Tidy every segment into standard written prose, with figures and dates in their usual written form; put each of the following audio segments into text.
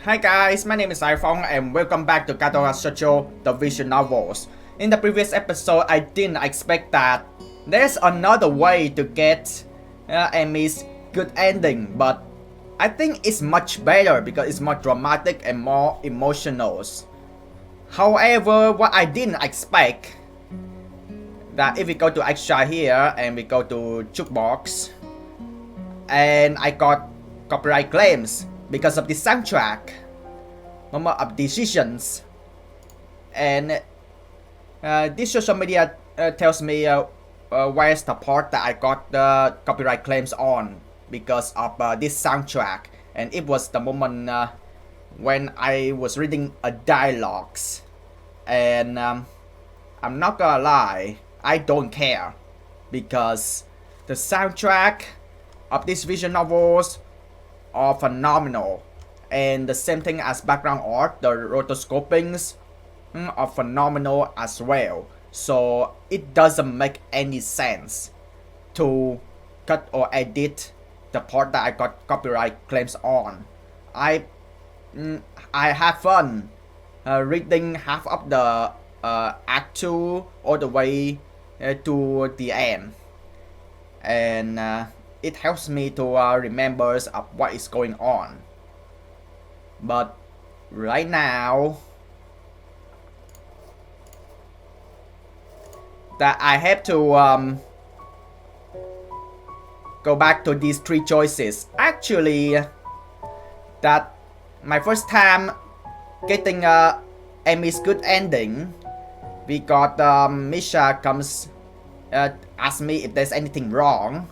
Hi guys, my name is iPhong and welcome back to Katawa Shoujo, the visual novels. In the previous episode, I didn't expect that there's another way to get Amy's good ending, but I think it's much better because it's more dramatic and more emotional. However, what I didn't expect that if we go to extra here and we go to jukebox, and I got copyright claims because of the soundtrack, number of decisions, and this social media tells me where's the part that I got the copyright claims on because of this soundtrack, and it was the moment when I was reading a dialogues, and I'm not gonna lie, I don't care because the soundtrack of these visual novels are phenomenal, and the same thing as background art, the rotoscopings are phenomenal as well. So it doesn't make any sense to cut or edit the part that I got copyright claims on. I have fun reading half of the act 2 all the way to the end, and it helps me to remember of what is going on. But right now that I have to go back to these three choices. Actually, that my first time getting Amy's good ending, we got Misha comes ask me if there's anything wrong.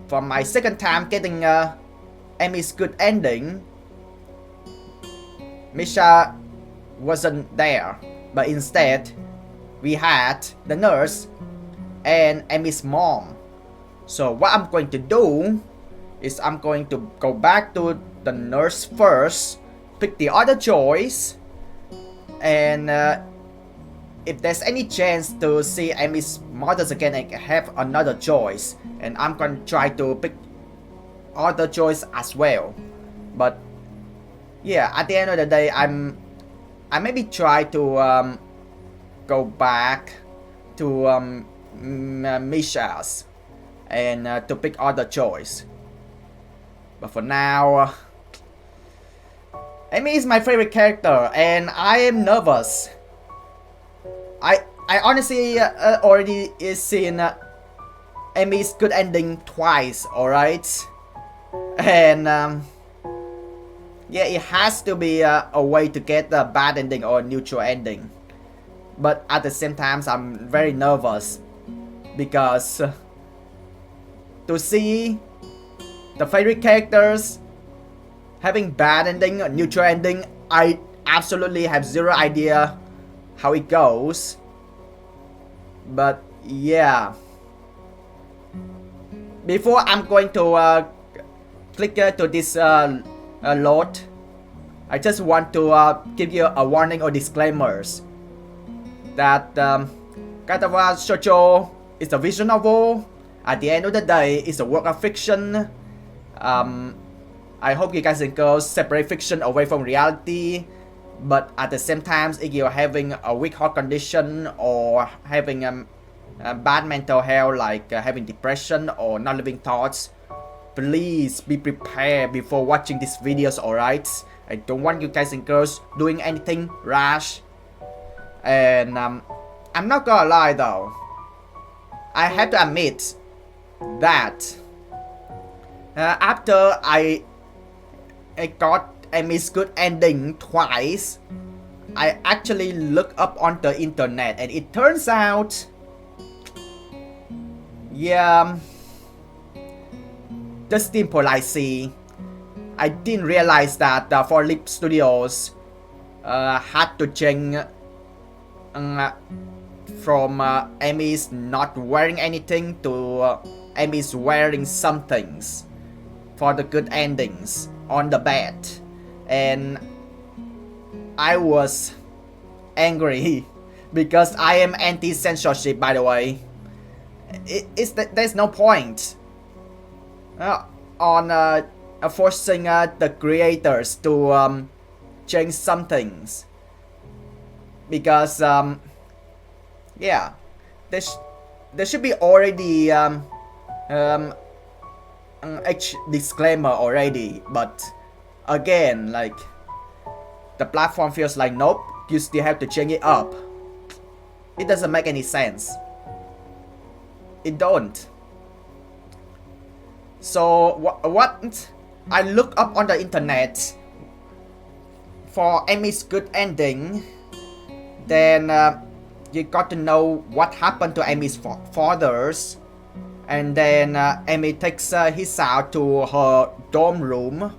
For my second time getting Amy's good ending, Misha wasn't there, but instead we had the nurse and Amy's mom. So what I'm going to do is I'm going to go back to the nurse first, pick the other choice, and if there's any chance to see Amy's mothers again, I have another choice, and I'm gonna try to pick other choice as well. But yeah, at the end of the day, I maybe try to go back to Misha's and to pick other choice. But for now, Amy is my favorite character, and I am nervous. I honestly already seen Amy's good ending twice, alright? And yeah, it has to be a way to get a bad ending or a neutral ending. But at the same time, I'm very nervous because to see the favorite characters having bad ending or neutral ending, I absolutely have zero idea how it goes. But yeah, before I'm going to click to this load, I just want to give you a warning or disclaimers that Katawa Shoujo is a visual novel. At the end of the day, it's a work of fiction. I hope you guys and girls separate fiction away from reality. But at the same time, if you're having a weak heart condition or having a bad mental health, like having depression or not living thoughts, please be prepared before watching these videos, alright? I don't want you guys and girls doing anything rash. And I'm not gonna lie though, I have to admit that after I got Amy's good ending twice, I actually looked up on the internet, and it turns out, yeah, Justin Polizzi, I didn't realize that for Lip Studios had to change from Amy's not wearing anything to Amy's wearing some things for the good endings on the bed. And I was angry because I am anti-censorship, by the way. There's no point on forcing the creators to change some things because yeah, there should be already um, an H disclaimer already, but again, like the platform feels like nope, you still have to change it up. It doesn't make any sense. It don't. So what I look up on the internet for Amy's good ending, then you got to know what happened to Amy's fathers, and then Amy takes Hisao to her dorm room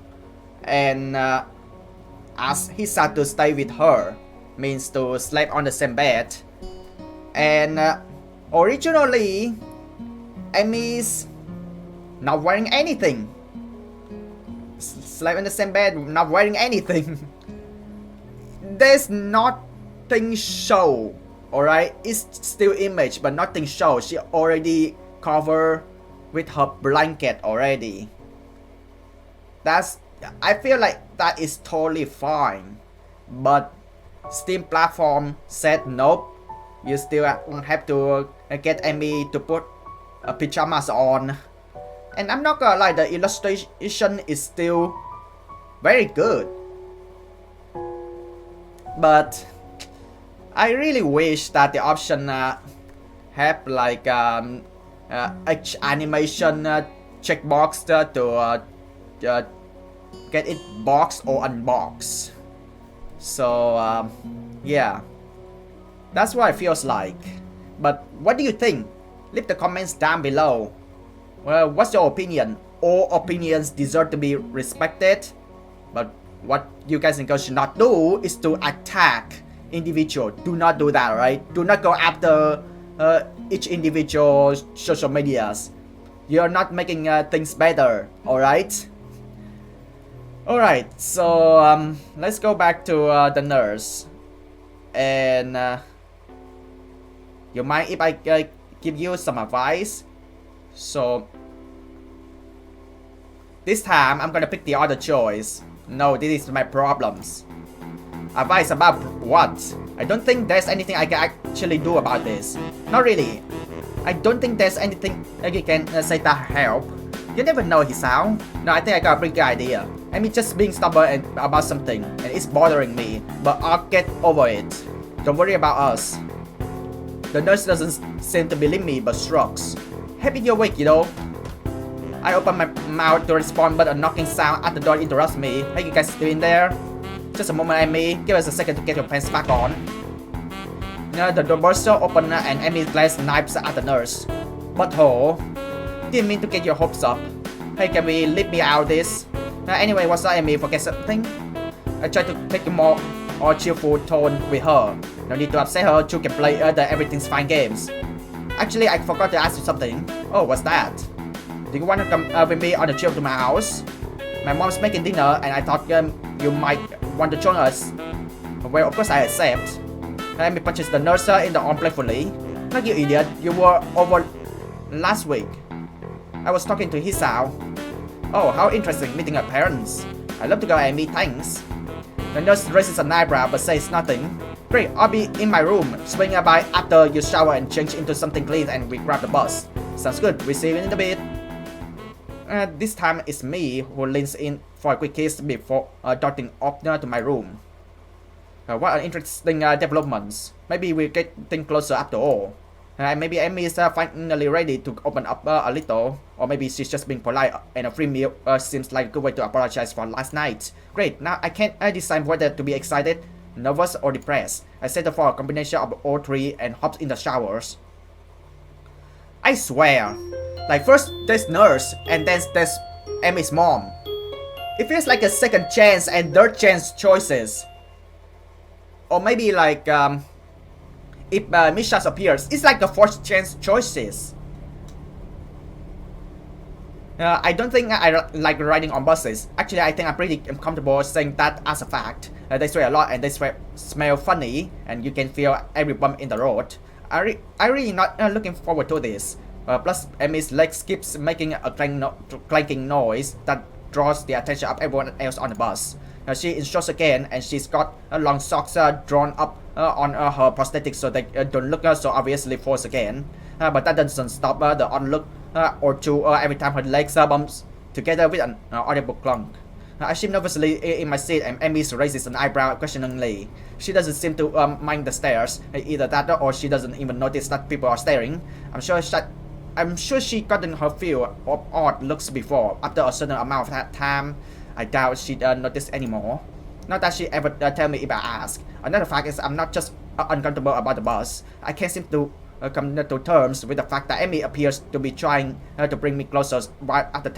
and asks Hisao to stay with her, means to sleep on the same bed. And originally, Amy's not wearing anything. Sleep in the same bed, not wearing anything. There's nothing show, alright? It's still image, but nothing show. She already covered with her blanket already. I feel like that is totally fine. But Steam platform said nope. You still have to get Amy to put pajamas on. And I'm not gonna lie, the illustration is still very good. But I really wish that the option have like H animation checkbox to get it boxed or unboxed. So yeah, that's what it feels like. But what do you think? Leave the comments down below. Well, what's your opinion? All opinions deserve to be respected. But what you guys and girls should not do is to attack individual. Do not do that, right? Do not go after each individual social medias. You're not making things better, alright? Alright, so let's go back to the nurse. And you mind if I give you some advice? So this time I'm gonna pick the other choice. No, this is my problems. Advice about what? I don't think there's anything I can actually do about this. Not really. I don't think there's anything that you can say that help. You never know, Hisao. No, I think I got a pretty good idea. I mean, just being stubborn about something, and it's bothering me. But I'll get over it. Don't worry about us. The nurse doesn't seem to believe me, but shrugs. Happy you're awake, you know. I open my mouth to respond, but a knocking sound at the door interrupts me. Hey, you guys still in there? Just a moment, Amy. Give us a second to get your pants back on. The door bursts open and Amy glares knives at the nurse. Butthole. Didn't mean to get your hopes up. Hey, can we leave me out of this? Anyway, what's up, Amy? Forget something? I try to take a more cheerful tone with her. No need to upset her. You can play the everything's fine games. Actually, I forgot to ask you something. Oh, what's that? Do you want to come with me on a trip to my house? My mom's making dinner and I thought you might want to join us. Well, of course I accept. Let me punches the nurse in the arm playfully. Look, you idiot, you were over last week. I was talking to Hisao. Oh, how interesting meeting her parents. I'd love to go and meet, thanks. The nurse raises an eyebrow but says nothing. Great, I'll be in my room. Swing by after you shower and change into something clean and we grab the bus. Sounds good, we'll see you in a bit. This time it's me who leans in for a quick kiss before darting off to my room. What an interesting developments. Maybe we're getting closer after all. Maybe Amy is finally ready to open up a little. Or maybe she's just being polite and a free meal seems like a good way to apologize for last night. Great, now I can't decide whether to be excited, nervous or depressed. I settle for a combination of all three and hops in the showers. I swear, like first there's nurse and then there's Amy's mom. It feels like a second chance and third chance choices. Or maybe like if Misha appears, it's like the fourth chance choices. I don't think I like riding on buses. Actually, I think I'm pretty comfortable saying that as a fact. They sway a lot and they smell funny and you can feel every bump in the road. I really not looking forward to this. Plus, Amy's legs keeps making a clanking noise that draws the attention of everyone else on the bus. She instructs again, and she's got long socks drawn up on her prosthetics so they don't look so obviously forced again. But that doesn't stop the odd look or two every time her legs bumps together with an audible clunk. I shift nervously in my seat, and Amy raises an eyebrow questioningly. She doesn't seem to mind the stares, either that or she doesn't even notice that people are staring. I'm sure she gotten her few of odd looks before. After a certain amount of time, I doubt she'd notice anymore. Not that she ever tell me if I ask. Another fact is I'm not just uncomfortable about the bus. I can't seem to come to terms with the fact that Amy appears to be trying to bring me closer while at the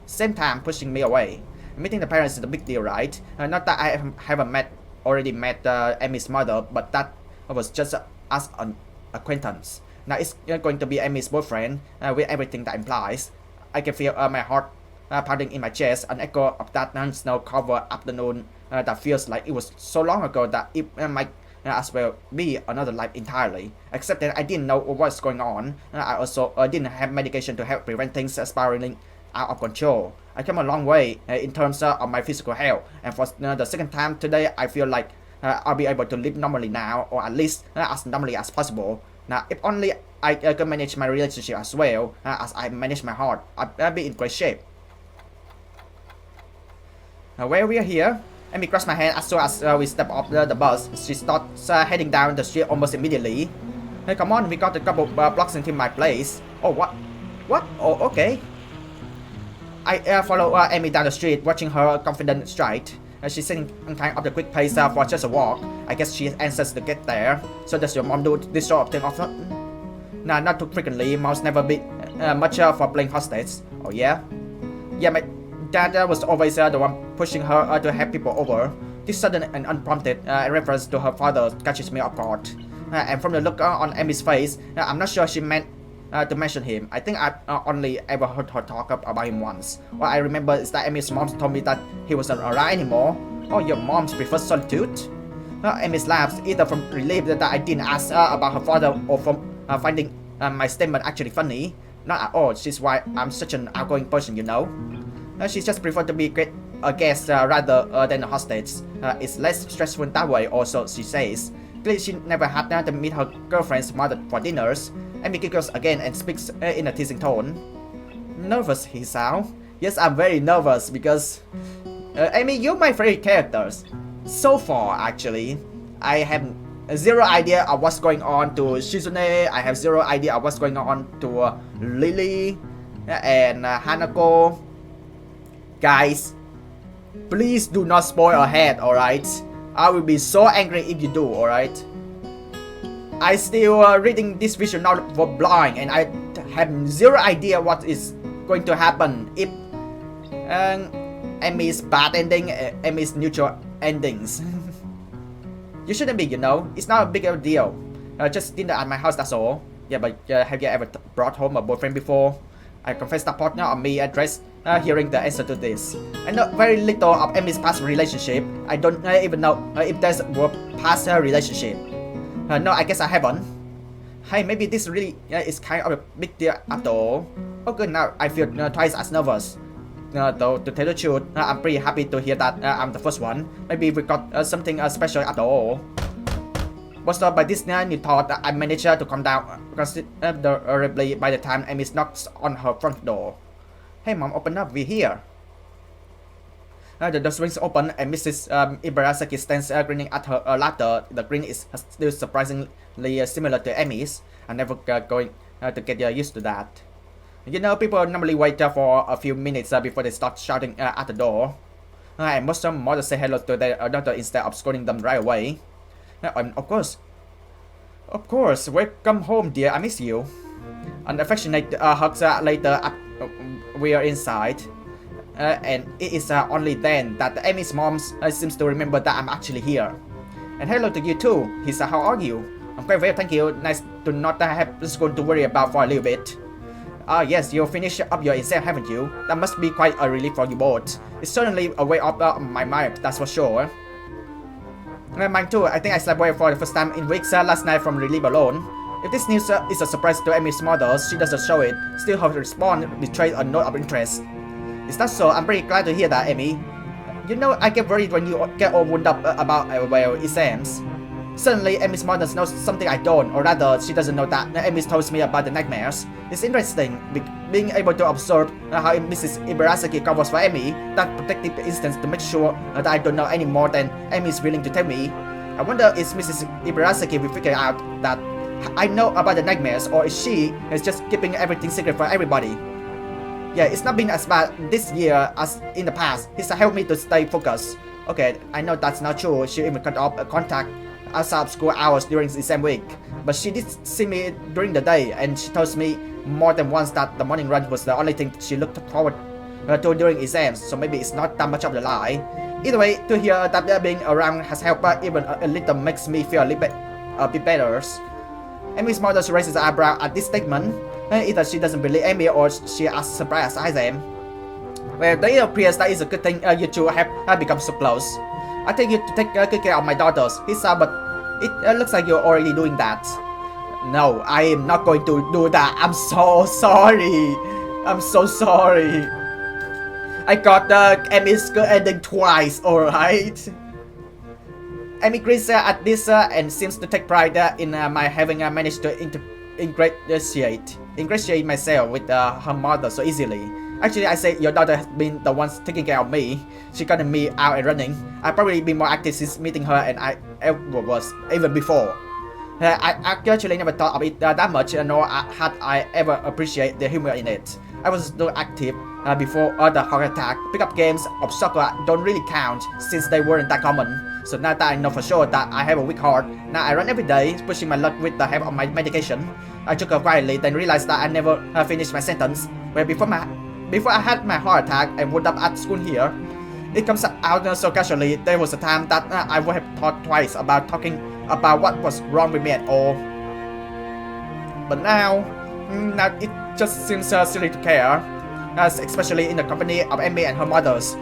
same time pushing me away. Meeting the parents is a big deal, right? Not that I haven't already met Amy's mother, but that was just as an acquaintance. Now it's going to be Amy's boyfriend, with everything that implies. I can feel my heart pounding in my chest, an echo of that snow-covered afternoon that feels like it was so long ago that it might as well be another life entirely. Except that I didn't know what's going on. I also didn't have medication to help prevent things spiraling out of control. I came a long way in terms of my physical health, and for the second time today, I feel like I'll be able to live normally now, or at least as normally as possible. Now, if only I can manage my relationship as well as I manage my heart, I'll be in great shape. While we are here, Amy grabs my hand as soon as we step off the bus. She starts heading down the street almost immediately. Hey, come on, we got a couple blocks into my place. Oh, what? What? Oh, okay. I follow Amy down the street, watching her confident stride. She's sitting kind of the quick pace for just a walk. I guess she anxious to get there. So does your mom do this sort of thing often? Nah, not too frequently. Mom's never been much for playing hostage. Oh yeah? Yeah, my dad was always the one pushing her to have people over. This sudden and unprompted reference to her father catches me off guard. And from the look on Amy's face, I'm not sure she meant to mention him. I think I've only ever heard her talk about him once. What I remember is that Amy's mom told me that he wasn't around anymore. Oh, your mom's prefers solitude? Amy laughs, either from relief that I didn't ask about her father or from finding my statement actually funny. Not at all, she's why I'm such an outgoing person, you know. She just prefers to be a guest rather than a hostage. It's less stressful that way, also, she says. Clearly, she never had to meet her girlfriend's mother for dinners. Amy giggles again and speaks in a teasing tone. Nervous, he sounds. Yes, I'm very nervous because Amy, you're my favorite characters. So far, actually. I have zero idea of what's going on to Shizune. I have zero idea of what's going on to Lily and Hanako. Guys, please do not spoil ahead, alright? I will be so angry if you do, alright? I still reading this visual novel for blind, and I have zero idea what is going to happen if Amy's bad ending, Amy's neutral endings. You shouldn't be, you know. It's not a big deal. Just dinner at my house, that's all. Yeah, but have you ever brought home a boyfriend before? I confess that partner of me addressed hearing the answer to this. I know very little of Amy's past relationship. I don't even know if there's a past relationship. No, I guess I haven't. Hey, maybe this really is kind of a big deal after all. Oh good, now I feel twice as nervous. Though to tell the truth, I'm pretty happy to hear that I'm the first one. Maybe we got something special after all. But by this new thought, I managed to calm down considerably by the time Amy knocks on her front door. Hey mom, open up, we're here. The door swings open and Mrs. Ibarazaki stands grinning at her laughter. The grin is still surprisingly similar to Amy's. I'm never going to get used to that. You know, people normally wait for a few minutes before they start shouting at the door. And most of them mothers say hello to their daughter instead of scolding them right away. Of course, welcome home dear, I miss you. An affectionate hugs later we are inside. And it is only then that Amy's mom seems to remember that I'm actually here. And hello to you too. He said, how are you? I'm quite well, thank you. Nice to not have school to worry about for a little bit. Yes, you finished up your exam, haven't you? That must be quite a relief for you both. It's certainly a way off my mind, that's for sure. Mine too, I think I slept well for the first time in weeks last night from relief alone. If this news is a surprise to Amy's mother, she doesn't show it. Still, her response betrays a note of interest. Is that so? I'm pretty glad to hear that, Amy. You know, I get worried when you get all wound up about well, exams. Suddenly, Amy's mother knows something I don't, or rather, she doesn't know that Amy tells me about the nightmares. It's interesting being able to observe how Mrs. Ibarazaki covers for Amy that protective instance to make sure that I don't know any more than Amy is willing to tell me. I wonder if Mrs. Ibarazaki will figure out that I know about the nightmares, or if she is just keeping everything secret for everybody. Yeah, it's not been as bad this year as in the past. He's helped me to stay focused. Okay, I know that's not true. She even cut off contact outside of school hours during the exam week. But she did see me during the day, and she tells me more than once that the morning run was the only thing she looked forward to during exams, so maybe it's not that much of a lie. Either way, to hear that being around has helped even a little makes me feel a bit better. Amy's mother raises her eyebrow at this statement. Either she doesn't believe Amy or she is as surprised as I am. Well, it appears that it's a good thing you two have become so close. I take you to take good care of my daughters, he said, but it looks like you're already doing that. No, I am not going to do that. I'm so sorry. I'm so sorry. I got Amy's good ending twice, alright? Amy grins at this and seems to take pride in my having managed to ingratiate myself with her mother so easily. Actually, I say your daughter has been the one taking care of me. She got me out and running. I've probably been more active since meeting her and I ever was, even before. I actually never thought of it that much, nor had I ever appreciated the humor in it. I was still active before other heart attack. Pickup games of soccer don't really count since they weren't that common. So now that I know for sure that I have a weak heart, now I run every day, pushing my luck with the help of my medication. I took her quietly, then realized that I never finished my sentence. Well, before I had my heart attack and wound up at school here, it comes out so casually. There was a time that I would have thought twice about talking about what was wrong with me at all. But now it just seems silly to care, especially in the company of Amy and her mothers.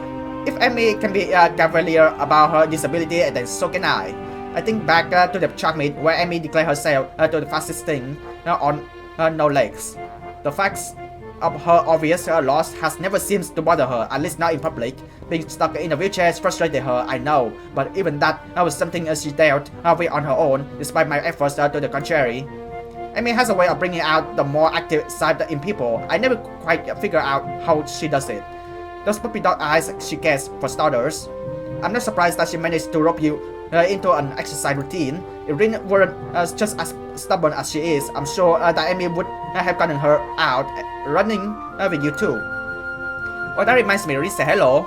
If Amy can be cavalier about her disability, then so can I. I think back to the track meet where Amy declared herself to the fastest thing on her no legs. The facts of her obvious loss has never seemed to bother her, at least not in public. Being stuck in a wheelchair frustrated her, I know, but even that was something she dealt with on her own, despite my efforts to the contrary. Amy has a way of bringing out the more active side in people. I never quite figure out how she does it. Those puppy dog eyes she gets, for starters. I'm not surprised that she managed to rope you into an exercise routine. If Rin weren't just as stubborn as she is, I'm sure that Amy would have gotten her out running with you too. Well, that reminds me, Rin said hello.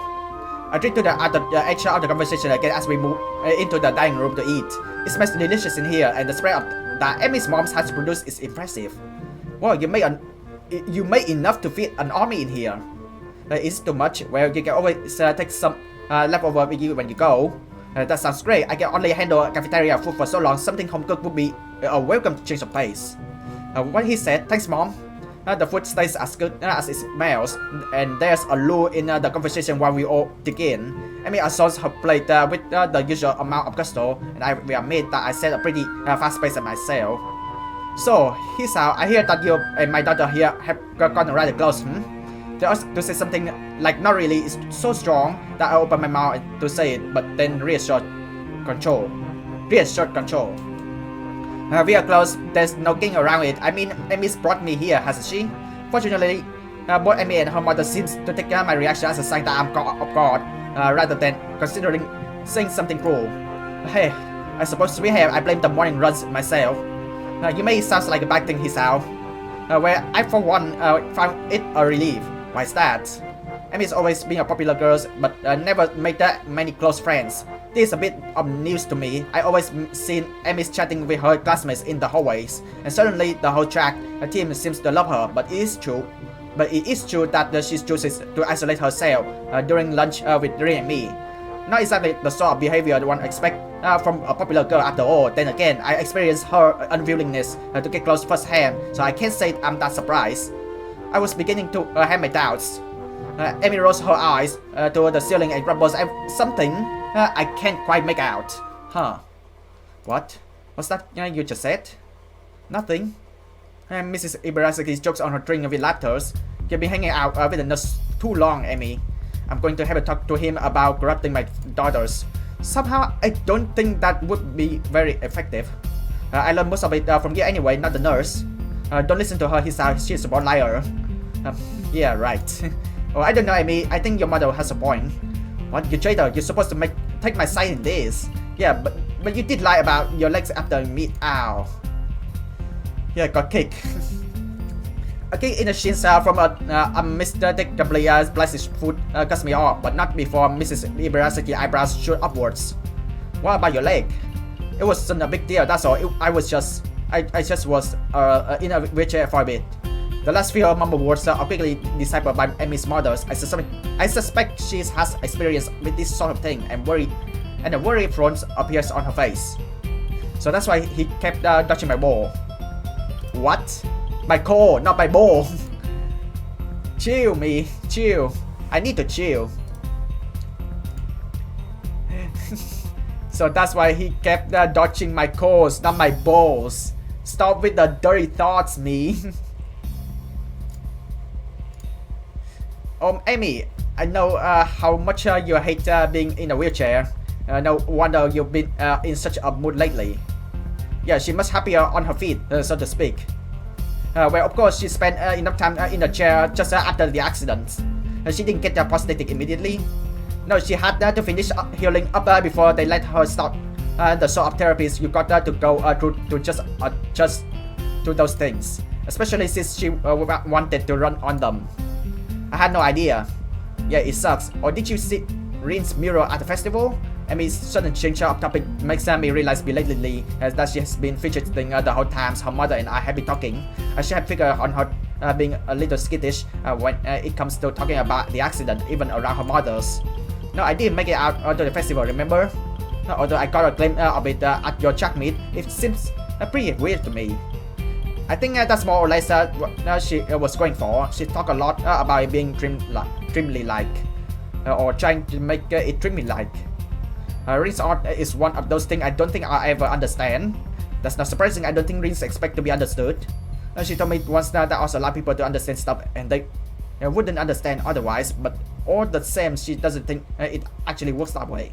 I drink to the edge of the conversation again as we move into the dining room to eat. It smells delicious in here, and the spread that Amy's mom has produced is impressive. Well, you made enough to feed an army in here. It's too much. Well, you can always take some leftover with you when you go. That sounds great. I can only handle cafeteria food for so long. Something home cooked would be a welcome change of pace. What he said, thanks mom. The food tastes as good as it smells, and there's a lull in the conversation while we all dig in. Amy assaults her plate with the usual amount of gusto, and we admit that I set a pretty fast pace at myself. So, here's how. I hear that you and my daughter here have gotten rather close, to say something like not really is so strong that I open my mouth to say it, but then reassured control. We are close, there's no getting around it. I mean, Amy's brought me here, hasn't she? Fortunately, both Amy and her mother seems to take my reaction as a sign that I'm of God, rather than considering saying something cruel. Hey, I suppose I blame the morning runs myself. You may sound like a bad thing, Hisao. Where I for one found it a relief. Why is that? Amy's always been a popular girl, but never made that many close friends. This is a bit of news to me. I always seen Amy's chatting with her classmates in the hallways, and suddenly the whole track team seems to love her. But it is true that she chooses to isolate herself during lunch with Rin and me. Not exactly the sort of behavior one expects from a popular girl after all. Then again, I experienced her unwillingness to get close firsthand, so I can't say I'm that surprised. I was beginning to have my doubts. Amy rolls her eyes to the ceiling and grumbles at something I can't quite make out. Huh. What? What's that you just said? Nothing. Mrs. Ibarazaki jokes on her string with laughter. You've been hanging out with the nurse too long, Amy. I'm going to have a talk to him about corrupting my daughters. Somehow, I don't think that would be very effective. I learned most of it from you anyway, not the nurse. Don't listen to her, she's a born liar. Yeah, right. Oh, I don't know, Amy. I think your mother has a point. What, you traitor? You're supposed to take my side in this. Yeah, but you did lie about your legs after meat. Ow. Yeah, got kicked. A kick in the shins from a mistakenly splashed foot cuts me off, but not before Mrs. Ibarazaki eyebrows shoot upwards. What about your leg? It wasn't a big deal, that's all. I just was in a wheelchair for a bit. The last few mumble words are quickly deciphered by Amy's mothers. I suspect she has experience with this sort of thing, and a worry front appears on her face. So that's why he kept touching my ball. What? My core, not my ball. Chill, me. Chill. I need to chill. So that's why he kept dodging my cores, not my balls. Stop with the dirty thoughts, me. Amy, I know how much you hate being in a wheelchair. No wonder you've been in such a mood lately. Yeah, she must happier on her feet, so to speak. Well, of course, she spent enough time in the chair just after the accident. She didn't get the prosthetic immediately. No, she had to finish healing up before they let her stop. The sort of therapies you got to go through to just adjust to those things, especially since she wanted to run on them. I had no idea. Yeah, it sucks. Or did you see Rin's mural at the festival? Amy's sudden change of topic makes me realize belatedly that she has been fidgeting the whole time her mother and I have been talking. I should have figured on her being a little skittish when it comes to talking about the accident, even around her mother's. No, I didn't make it out to the festival, remember? Although I got a glimpse of it at your track meet, it seems pretty weird to me. I think that's more or less what she was going for. She talked a lot about it being trimly like, or trying to make it trimly like. Rin's art is one of those things I don't think I'll ever understand. That's not surprising. I don't think Rins expect to be understood. She told me once that there are a lot of people to understand stuff and they wouldn't understand otherwise, but all the same, she doesn't think it actually works that way.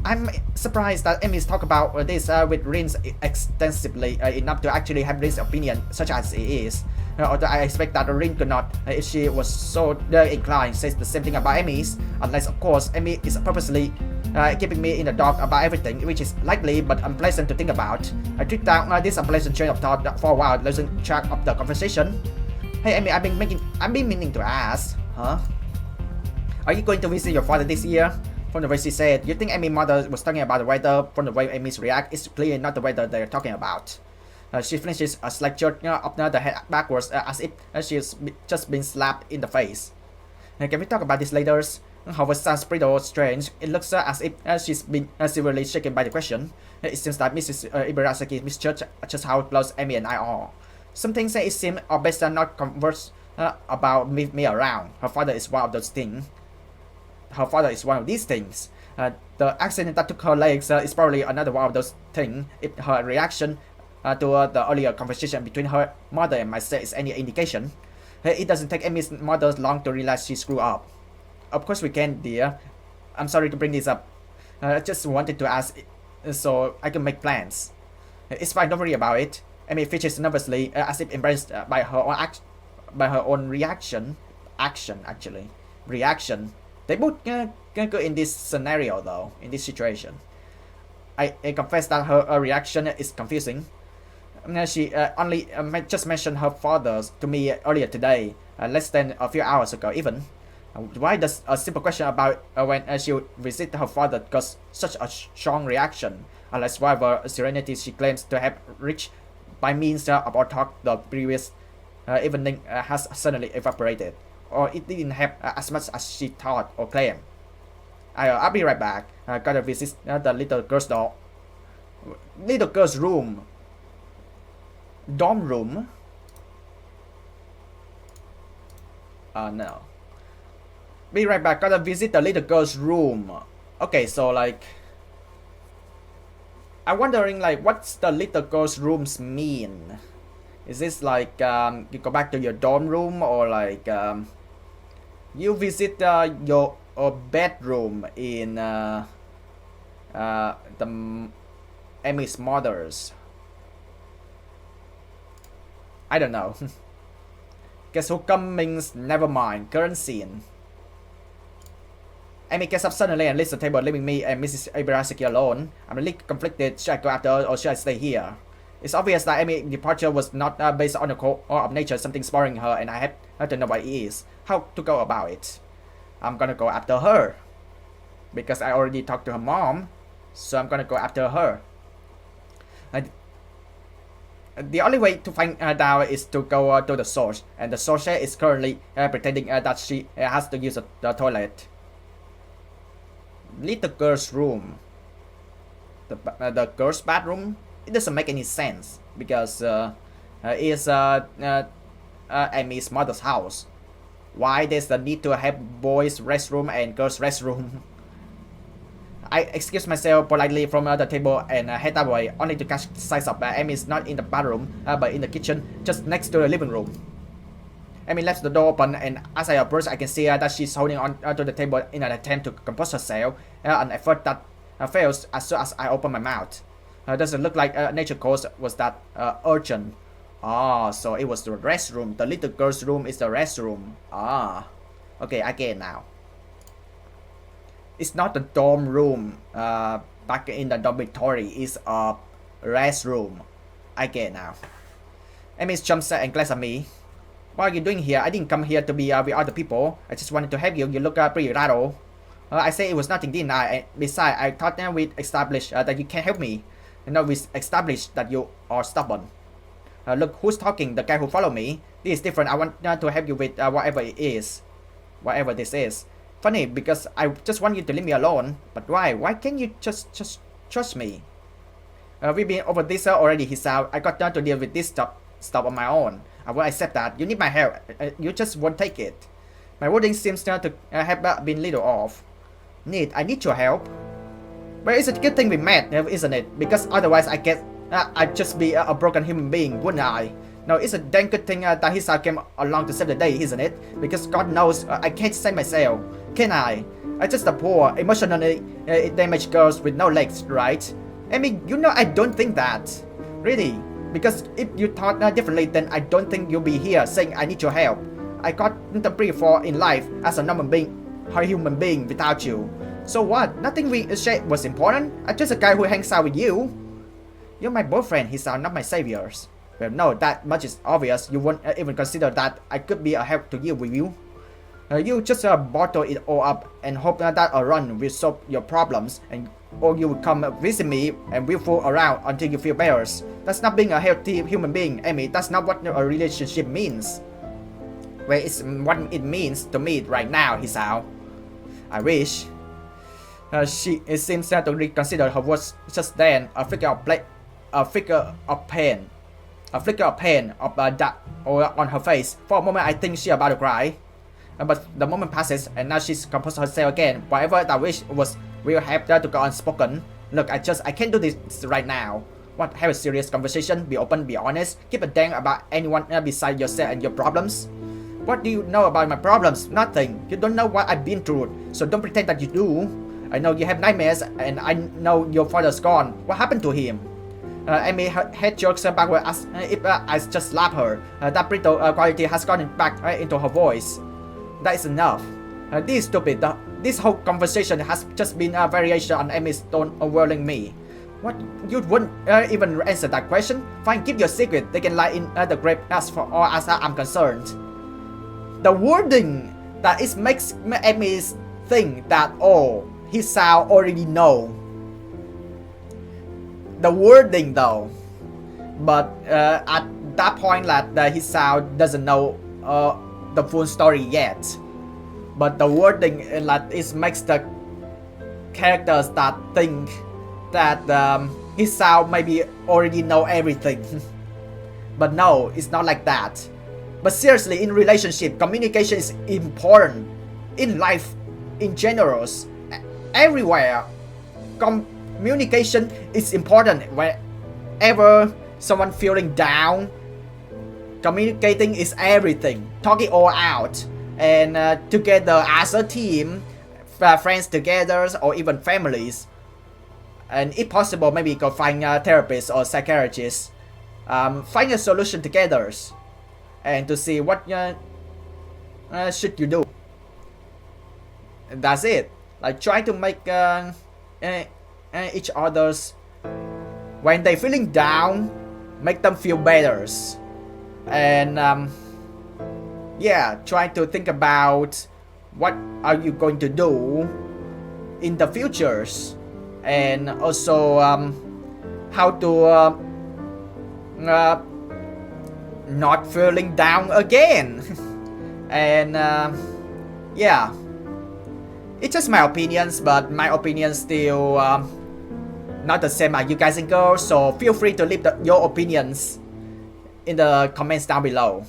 I'm surprised that Amy's talked about this with Rins extensively enough to actually have Rins' opinion, such as it is. Although I expect that Rin could not, if she was so inclined, say the same thing about Amy's, unless of course Amy is purposely keeping me in the dark about everything, which is likely but unpleasant to think about. I took down this unpleasant train of thought for a while, losing track of the conversation. Hey Amy, I've been meaning to ask, huh? Are you going to visit your father this year? From the way she said, you think Amy's mother was talking about the weather? From the way Amy's react, it's clearly not the weather they're talking about. She finishes a slight jerk up the head backwards as if she's just been slapped in the face. Can we talk about this later? However, sounds pretty strange. It looks as if she's been severely shaken by the question. It seems that Mrs. Ibarazaki misjudged just how close Amy and I are. Some things it seems are best not converse about me around. Her father is one of those things. Her father is one of these things. The accident that took her legs is probably another one of those things. If her reaction to the earlier conversation between her mother and myself is any indication, it doesn't take Amy's mother long to realize she screwed up. Of course we can, dear. I'm sorry to bring this up. I just wanted to ask so I can make plans. It's fine, don't worry about it. Amy fidgets nervously as if embarrassed by her own reaction. Reaction. They both can go in this scenario though, in this situation. I confess that her reaction is confusing. She only just mentioned her father to me earlier today, less than a few hours ago even. Why does a simple question about when she would visit her father cause such a strong reaction, unless whatever serenity she claims to have reached by means of our talk the previous evening has suddenly evaporated, or it didn't have as much as she thought or claimed. I'll be right back. I gotta visit the little girl's room. Dorm room? No. Be right back. Gotta visit the little girl's room. Okay, so like, I'm wondering like, what's the little girl's rooms mean? Is this like you go back to your dorm room, or like You visit your bedroom in the Emmy's mother's. I don't know. Guess who come means never mind. Current scene. Amy gets up suddenly and leaves the table, leaving me and Mrs. Ibarazaki alone. I'm really conflicted. Should I go after her or should I stay here? It's obvious that Amy's departure was not based on the core of nature, something bothering her, and I have to know what it is. How to go about it? I'm gonna go after her. Because I already talked to her mom, so I'm gonna go after her. The only way to find her out is to go to the source, and the source is currently pretending that she has to use the toilet. Little girl's room. The girl's bathroom. It doesn't make any sense because it's Amy's mother's house. Why there's the need to have boys' restroom and girls' restroom? I excuse myself politely from the table and head away, only to catch sight of Amy's not in the bathroom, but in the kitchen, just next to the living room. Amy left the door open, and as I approach, I can see that she's holding on to the table in an attempt to compose herself, an effort that fails as soon as I open my mouth. Doesn't look like nature cause was that urgent. Ah, so it was the restroom. The little girl's room is the restroom. Ah, okay, I get it now. It's not the dorm room back in the dormitory. It's a restroom. I get it now. Amy jumps and glares at me. What are you doing here? I didn't come here to be with other people. I just wanted to help you. You look pretty rattled. I say it was nothing, didn't I? And besides, I thought that we established that you can't help me. And now we established that you are stubborn. Look, who's talking? The guy who followed me. This is different. I want to help you with whatever it is. Whatever this is. Funny, because I just want you to leave me alone. But why? Why can't you just trust me? We've been over this already, he said. I got to deal with this stuff on my own. I will accept that. You need my help. You just won't take it. My wording seems to have been little off. I need your help. But it's a good thing we met, isn't it? Because otherwise I guess I'd just be a broken human being, wouldn't I? No, it's a dang good thing that Hisa came along to save the day, isn't it? Because God knows I can't save myself. Can I? I'm just a poor, emotionally damaged girl with no legs, right? I mean, you know I don't think that. Really? Because if you thought differently, then I don't think you'll be here saying I need your help. I got pretty far in life as a human being without you. So what? Nothing we shared was important? I'm just a guy who hangs out with you. You're my boyfriend, Hisa, not my saviors. Well, no, that much is obvious. You won't even consider that I could be a help to you with you. You just bottle it all up and hope that a run will solve your problems, or you will come visit me and we'll fool around until you feel better. That's not being a healthy human being, Amy. That's not what a relationship means. Well, it's what it means to me right now, Hisa. I wish. It seems to reconsider her words just then. A flicker of pain on her face. For a moment, I think she's about to cry. But the moment passes, and now she's composed herself again. Whatever that wish was will have to go unspoken. Look, I can't do this right now. What? Have a serious conversation. Be open. Be honest. Keep a damn about anyone beside yourself and your problems. What do you know about my problems? Nothing. You don't know what I've been through, so don't pretend that you do. I know you have nightmares, and I know your father's gone. What happened to him? Amy head jerks backward as if I just slap her. That brittle quality has gone back into her voice. That is enough. This is stupid. This whole conversation has just been a variation on Amy's tone whirling me. What? You wouldn't even answer that question? Fine, keep your secret. They can lie in the grave as far as I'm concerned. The wording that it makes Amy think that, oh, Hisa already know. The wording though. But at that point that Hisa doesn't know the full story yet. But the wording it makes the characters that think that Hisa maybe already know everything. But no, it's not like that. But seriously, in relationship, communication is important. In life, in general, everywhere, communication is important. Whenever someone feeling down, communicating is everything. Talk it all out. and together as a team, friends together or even families, and if possible maybe go find a therapist or psychiatrist, find a solution together and to see what should you do. And that's it. Like try to make each other's when they feeling down, make them feel better, and yeah, try to think about what are you going to do in the futures, and also how to not feeling down again. And yeah, it's just my opinions, but my opinions still not the same as you guys and girls, so feel free to leave your opinions in the comments down below.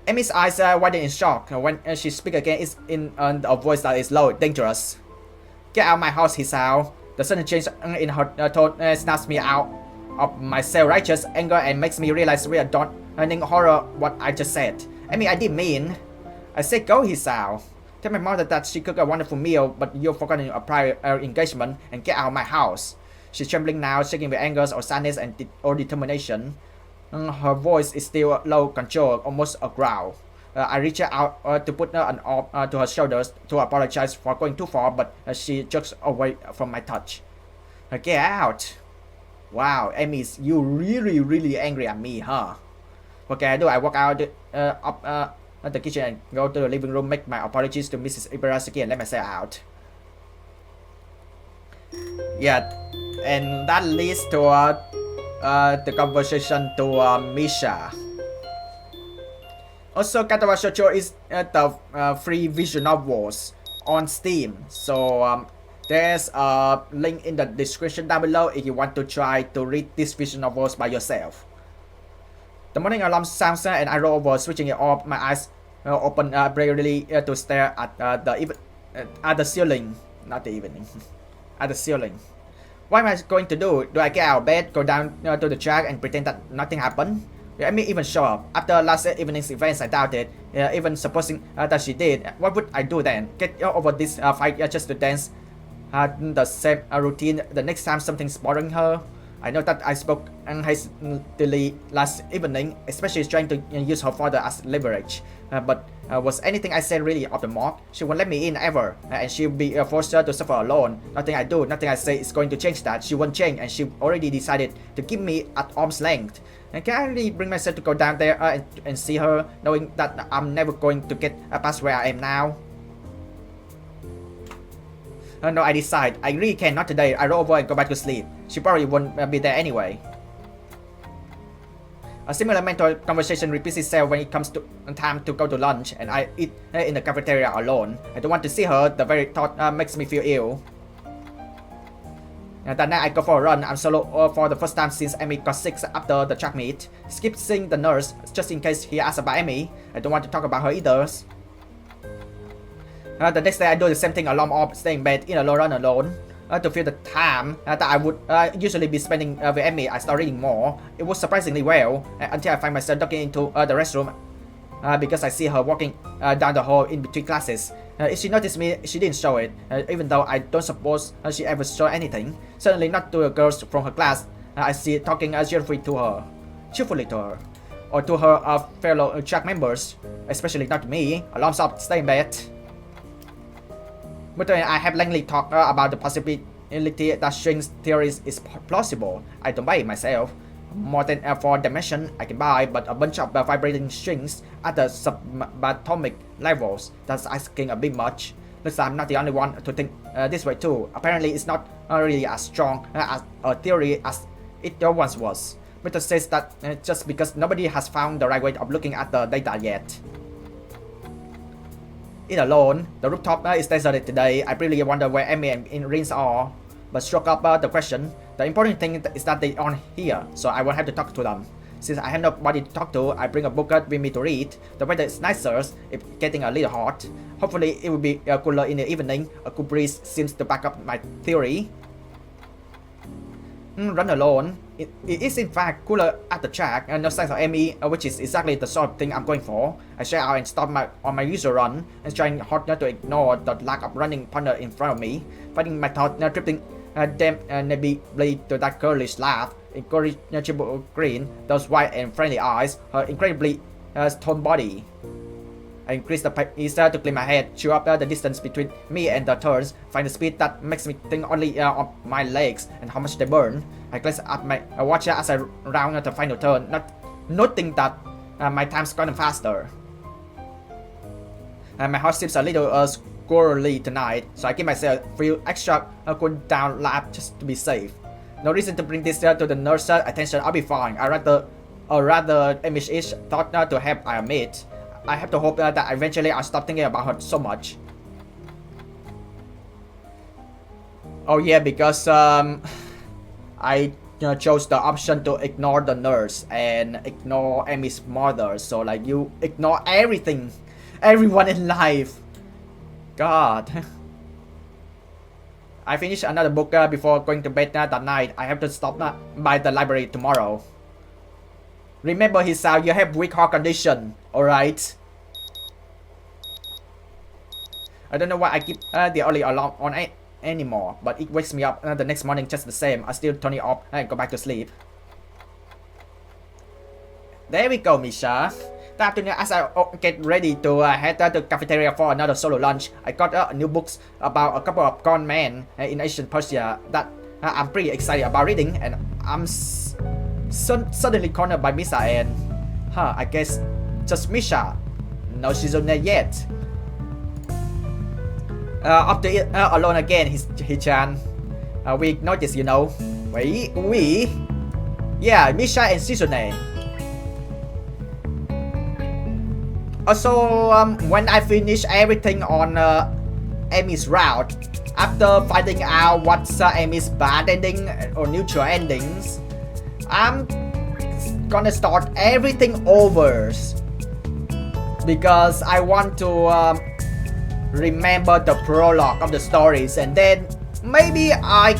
Amy's eyes widen in shock when she speaks again. It's in a voice that is low, dangerous. Get out of my house, he shouts. The sudden change in her tone snaps me out of my self-righteous anger and makes me realize we are in horror what I just said. Amy, I didn't mean. I said go, he shouts. Tell my mother that she cooked a wonderful meal, but you've forgotten a prior engagement, and get out of my house. She's trembling now, shaking with anger or sadness or determination. Her voice is still low, controlled, almost a growl. I reach out to put an arm to her shoulders to apologize for going too far, but she jerks away from my touch. Get out! Wow, Amy, you really angry at me, huh? What can I do? I walk out up the kitchen and go to the living room, make my apologies to Mrs. Ibarazaki and let myself out. Yeah, and that leads to the conversation to Misha. Also, Katawa Shoujo is the free visual novels on Steam, so there's a link in the description down below if you want to try to read these visual novels by yourself. The morning alarm sounds and I roll over, switching it off. My eyes open bravely to stare at the ceiling, not the evening, at the ceiling. What am I going to do? Do I get out of bed, go down to the track and pretend that nothing happened? I mean, even show up. After last evening's events, I doubt it. Even supposing that she did, what would I do then? Get over this fight just to dance the same routine the next time something's bothering her? I know that I spoke unhastily last evening, especially trying to use her father as leverage. But was anything I said really off the mark? She won't let me in ever, and she'll be forced to suffer alone. Nothing I do, nothing I say is going to change that. She won't change, and she already decided to keep me at arm's length. And can I really bring myself to go down there and see her, knowing that I'm never going to get past where I am now? No, I decide. I really can't, not today. I roll over and go back to sleep. She probably won't be there anyway. A similar mental conversation repeats itself when it comes to time to go to lunch, and I eat in the cafeteria alone. I don't want to see her. The very thought makes me feel ill. That night I go for a run. I'm solo for the first time since Amy got sick after the track meet. Skip seeing the nurse just in case he asks about Amy. I don't want to talk about her either. The next day I do the same thing, alarm off, stay in bed, in a run alone. To fill the time that I would usually be spending with Amy, I start reading more. It was surprisingly well until I find myself ducking into the restroom because I see her walking down the hall in between classes. If she noticed me, she didn't show it, even though I don't suppose she ever saw anything. Certainly not to the girls from her class. I see talking cheerfully to her, or to her fellow track members, especially not me. Alarms up, stay in bed. But I have lengthy talk about the possibility that strings theory is plausible. I don't buy it myself. More than 4 dimensions I can buy, but a bunch of vibrating strings at the subatomic levels, that's asking a bit much. Looks like I'm not the only one to think this way too. Apparently it's not really as strong as a theory as it once was. But it says that just because nobody has found the right way of looking at the data yet. In alone, the rooftop is deserted today. I really wonder where Amy and Rins are, but struck up the question. The important thing is that they aren't here, so I won't have to talk to them. Since I have nobody to talk to, I bring a book with me to read. The weather is nicer, it's getting a little hot. Hopefully it will be cooler in the evening. A cool breeze seems to back up my theory. Run alone. it is in fact cooler at the track, and no signs of Amy, which is exactly the sort of thing I'm going for. I share out and stop on my usual run, and trying hard not to ignore the lack of running partner in front of me, finding my thought drifting them inevitably to that girlish laugh, incorrigible grin, those white and friendly eyes, her incredibly toned body. I increase the pace to clear my head, chew up the distance between me and the turns, find the speed that makes me think only of my legs and how much they burn. I glance at my watch as I round the final turn, not noting that my time's gotten faster. My heart seems a little squirrely tonight, so I give myself a few extra cool down laps just to be safe. No reason to bring this to the nurse's attention. I'll be fine. I rather image-ish thought to have I admit. I have to hope that eventually I'll stop thinking about her so much. Oh yeah, because I chose the option to ignore the nurse and ignore Amy's mother. So like you ignore everything, everyone in life. God. I finished another book before going to bed that night. I have to stop by the library tomorrow. Remember, Hisao, you have weak heart condition, alright? I don't know why I keep the early alarm on anymore, but it wakes me up the next morning just the same. I still turn it off and go back to sleep. There we go, Misha. That afternoon, as I get ready to head to the cafeteria for another solo lunch, I got new books about a couple of con men in ancient Persia that I'm pretty excited about reading, and I'm suddenly cornered by Misa and I guess just Misha. No Shizune yet. After alone again, Hichan. We noticed, you know. Yeah, Misha and Shizune. Also, when I finish everything on Amy's route, after finding out what's Amy's bad ending or neutral endings, I'm gonna start everything over because I want to remember the prologue of the stories, and then maybe I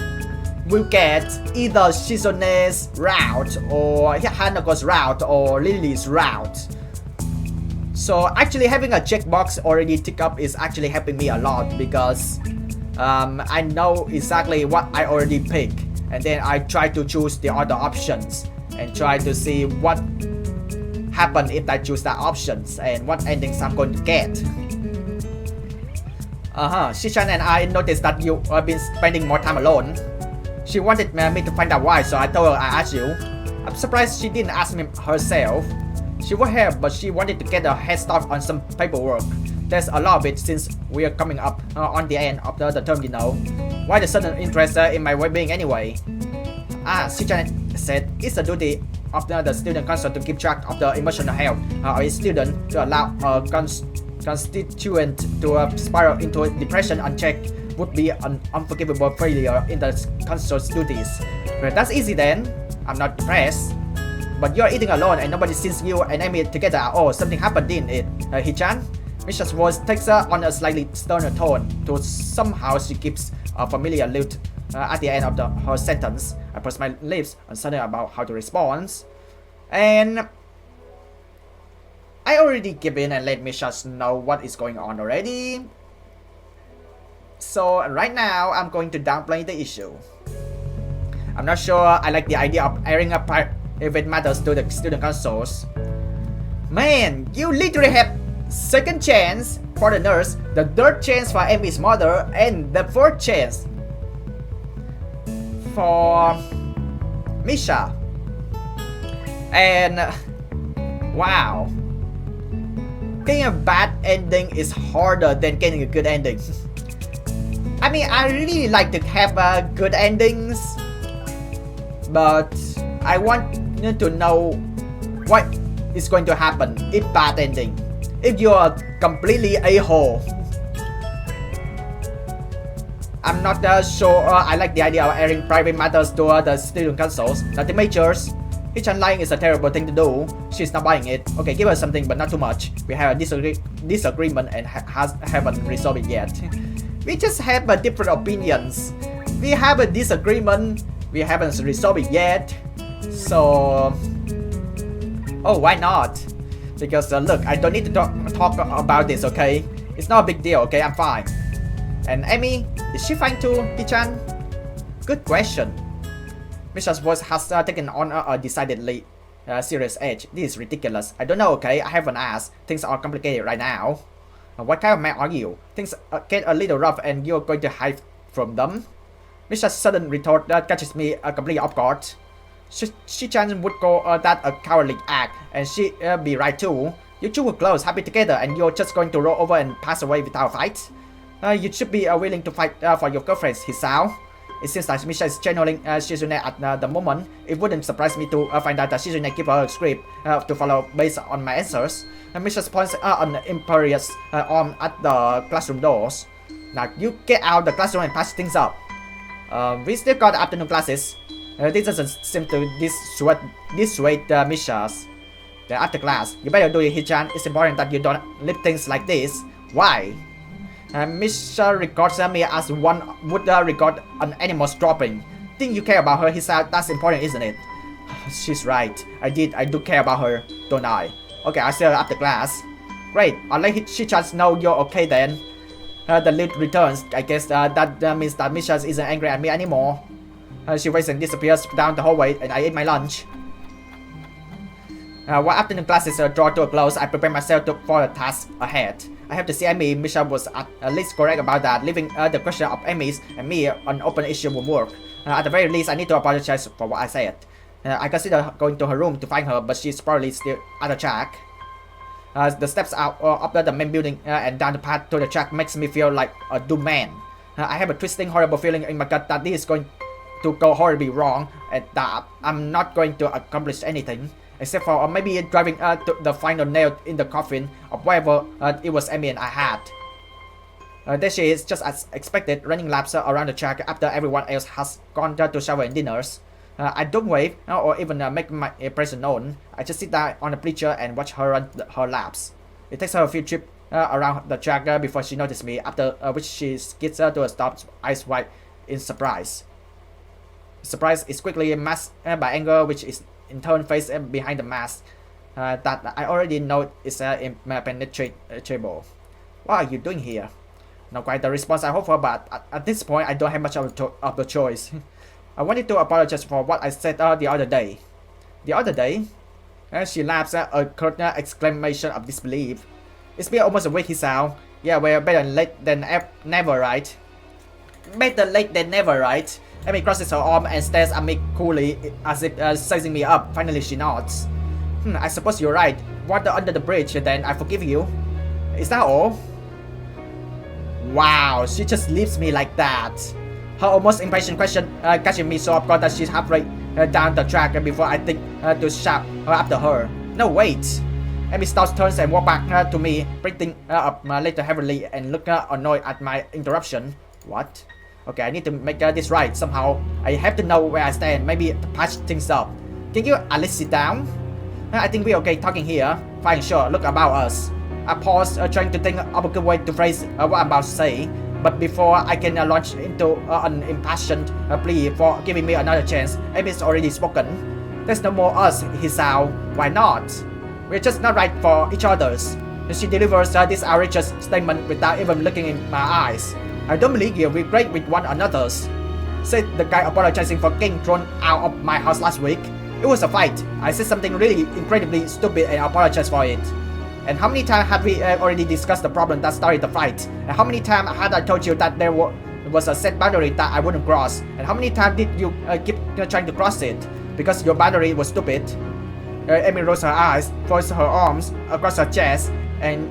will get either Shizune's route or Hanako's route or Lily's route. So actually having a checkbox already ticked up is actually helping me a lot because I know exactly what I already picked, and then I try to choose the other options and try to see what happens if I choose that options and what endings I'm going to get. Shishan and I noticed that you have been spending more time alone. She wanted me to find out why, so I told her I asked you. I'm surprised she didn't ask me herself. She would have, but she wanted to get a head start on some paperwork. There's a lot of it since we are coming up on the end of the term, you know. Why the sudden interest in my well-being anyway? Shishan said it's a duty of the student council to keep track of the emotional health of a student to allow a constituent to spiral into depression unchecked would be an unforgivable failure in the council's duties. Well, that's easy then. I'm not depressed. But you're eating alone and nobody sees you and Amy together at all. Something happened, didn't it? Hichan? Misha's voice takes on a slightly sterner tone, though somehow she keeps a familiar lilt at the end of her sentence. I press my lips, uncertain about how to respond. And I already give in and let Misha know what is going on already. So right now, I'm going to downplay the issue. I'm not sure I like the idea of airing up private matters to the student councils. Man, you literally have second chance for the nurse, the third chance for Amy's mother, and the fourth chance for Misha. And wow, getting a bad ending is harder than getting a good ending. I mean, I really like to have good endings, but I want to know what is going to happen if bad ending. If you are completely a-hole, I'm not sure I like the idea of airing private matters to the student councils. Nothing majors. Hichan lying is a terrible thing to do. She's not buying it. Okay, give her something, but not too much. We have a disagreement and haven't resolved it yet. We just have different opinions. We have a disagreement. We haven't resolved it yet. So, oh, why not? Because look, I don't need to talk about this, okay? It's not a big deal, okay? I'm fine. And Amy, is she fine too, Hichan? Good question. Misha's voice has taken on a decidedly serious edge. This is ridiculous. I don't know, okay? I haven't asked. Things are complicated right now. What kind of man are you? Things get a little rough and you're going to hide from them? Misha's sudden retort catches me completely off guard. She-chan would call that a cowardly act, and she'd be right too. You two were close, happy together, and you're just going to roll over and pass away without a fight? You should be willing to fight for your girlfriends, Hisao. It seems like Misha is channeling Shizune at the moment. It wouldn't surprise me to find out that Shizune gave her a script to follow based on my answers. Misha points an imperious arm at the classroom doors. Now you get out the classroom and patch things up. We still got afternoon classes. This doesn't seem to dissuade Misha's. Then after class, you better do it, Hichan. It's important that you don't leave things like this. Why? Misha regards me as one would regard an animal's dropping. Think you care about her, Hisa? That's important, isn't it? She's right. I do care about her, don't I? Okay, I'll see her after class. Great, I'll let Hichan know you're okay then. The lead returns. I guess that means that Misha isn't angry at me anymore. She waits and disappears down the hallway, and I ate my lunch. While afternoon classes draw to a close, I prepare myself for the task ahead. I have to see Amy. Misha was at least correct about that. Leaving the question of Amy's and me an open issue will work. At the very least, I need to apologize for what I said. I consider going to her room to find her, but she's probably still at the track. The steps out up the main building and down the path to the track makes me feel like a doomed man. I have a twisting, horrible feeling in my gut that this is going to go horribly wrong, and that I'm not going to accomplish anything. Except for maybe driving to the final nail in the coffin of whatever it was Amy and I had. There she is, just as expected, running laps around the track after everyone else has gone to shower and dinners. I don't wave or even make my presence known. I just sit down on a bleacher and watch her run her laps. It takes her a few trips around the track before she notices me, after which she skids to a stop, eyes wide in surprise. Surprise is quickly masked by anger, which is in turn face behind the mask that I already know is impenetrable. What are you doing here? Not quite the response I hoped for, but at this point I don't have much of a choice. I wanted to apologize for what I said the other day. The other day? She laughs at a curt exclamation of disbelief. It's been almost a week, Hisao. Yeah, well, better late than never, right? Better late than never, right? Amy crosses her arm and stares at me coolly as if sizing me up. Finally she nods. I suppose you're right. Water under the bridge, then I forgive you. Is that all? Wow, she just leaves me like that. Her almost impatient question catching me so off guard that she's halfway down the track before I think to shout after her. No, wait. Amy stops, turns and walks back to me, breathing up my letter heavily and looking annoyed at my interruption. What? Okay, I need to make this right somehow. I have to know where I stand, maybe to patch things up. Can you at least sit down? I think we're okay talking here. Fine, sure, look about us. I pause, trying to think of a good way to phrase what I'm about to say. But before I can launch into an impassioned plea for giving me another chance, Amy's already spoken. There's no more us, Hisao. Why not? We're just not right for each other's. She delivers this outrageous statement without even looking in my eyes. I don't believe we're great with one another, said the guy apologizing for getting thrown out of my house last week. It was a fight. I said something really incredibly stupid and I apologized for it. And how many times had we already discussed the problem that started the fight? And how many times had I told you that there was a set boundary that I wouldn't cross? And how many times did you keep trying to cross it? Because your boundary was stupid. Amy rolls her eyes, folds her arms across her chest, and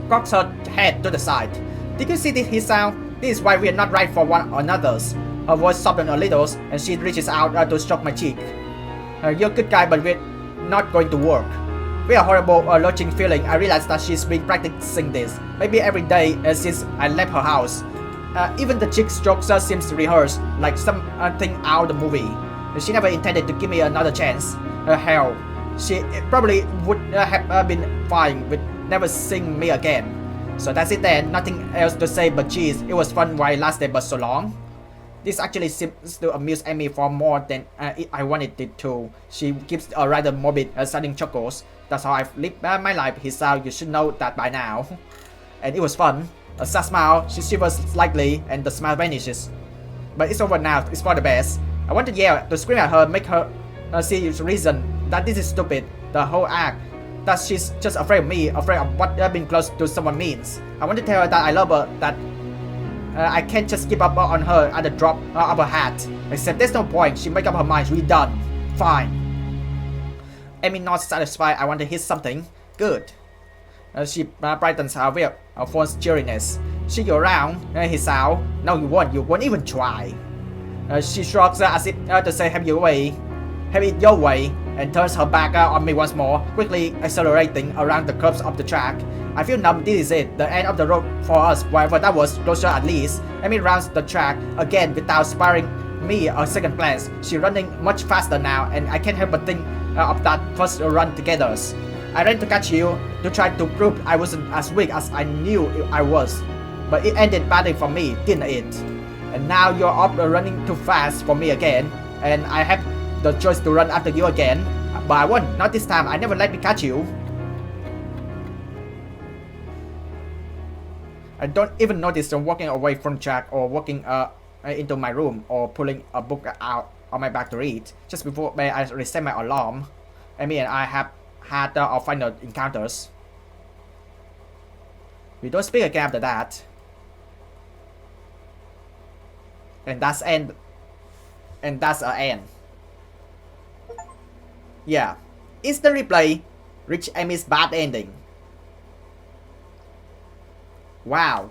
cocks her head to the side. Did you see this, Hisao? This is why we are not right for one another's. Her voice softened a little, and she reaches out to stroke my cheek. You're a good guy, but we're not going to work. With a horrible lurching feeling, I realized that she's been practicing this, maybe every day since I left her house. Even the cheek strokes seems rehearsed, like something out of the movie. She never intended to give me another chance. Hell, she probably would have been fine with never seeing me again. So that's it then, nothing else to say but geez, it was fun while it lasted but so long. This actually seems to amuse Amy far more than I wanted it to. She gives a rather morbid, sudden chuckles. That's how I've lived my life, he said. You should know that by now. And it was fun. A sad smile, she shivers slightly, and the smile vanishes. But it's over now, it's for the best. I want to yell, to scream at her, make her see the reason that this is stupid. The whole act. That she's just afraid of me, afraid of what being close to someone means. I want to tell her that I love her, that I can't just give up on her at the drop of her hat. Except there's no point. She make up her mind. We're done. Fine. Amy not satisfied. I want to hit something. Good. She brightens her with Phone's cheeriness. She go around. He sound. No, you won't. You won't even try. She shrugs as if to say, have your way. Have it your way. And turns her back on me once more, quickly accelerating around the curves of the track. I feel numb. This is it, the end of the road for us, wherever that was, closer at least. Amy rounds the track again without sparing me a second glance. She's running much faster now, and I can't help but think of that first run together. I ran to catch you, to try to prove I wasn't as weak as I knew I was. But it ended badly for me, didn't it? And now you're up running too fast for me again, and I have the choice to run after you again. But I won't, not this time. I never let me catch you. I don't even notice them walking away from track or walking into my room or pulling a book out on my back to read. Just before I reset my alarm, Amy and I have had our final encounters. We don't speak again after that. And that's end. And that's an end. Yeah. Instant replay. Reach Amy's bad ending. Wow.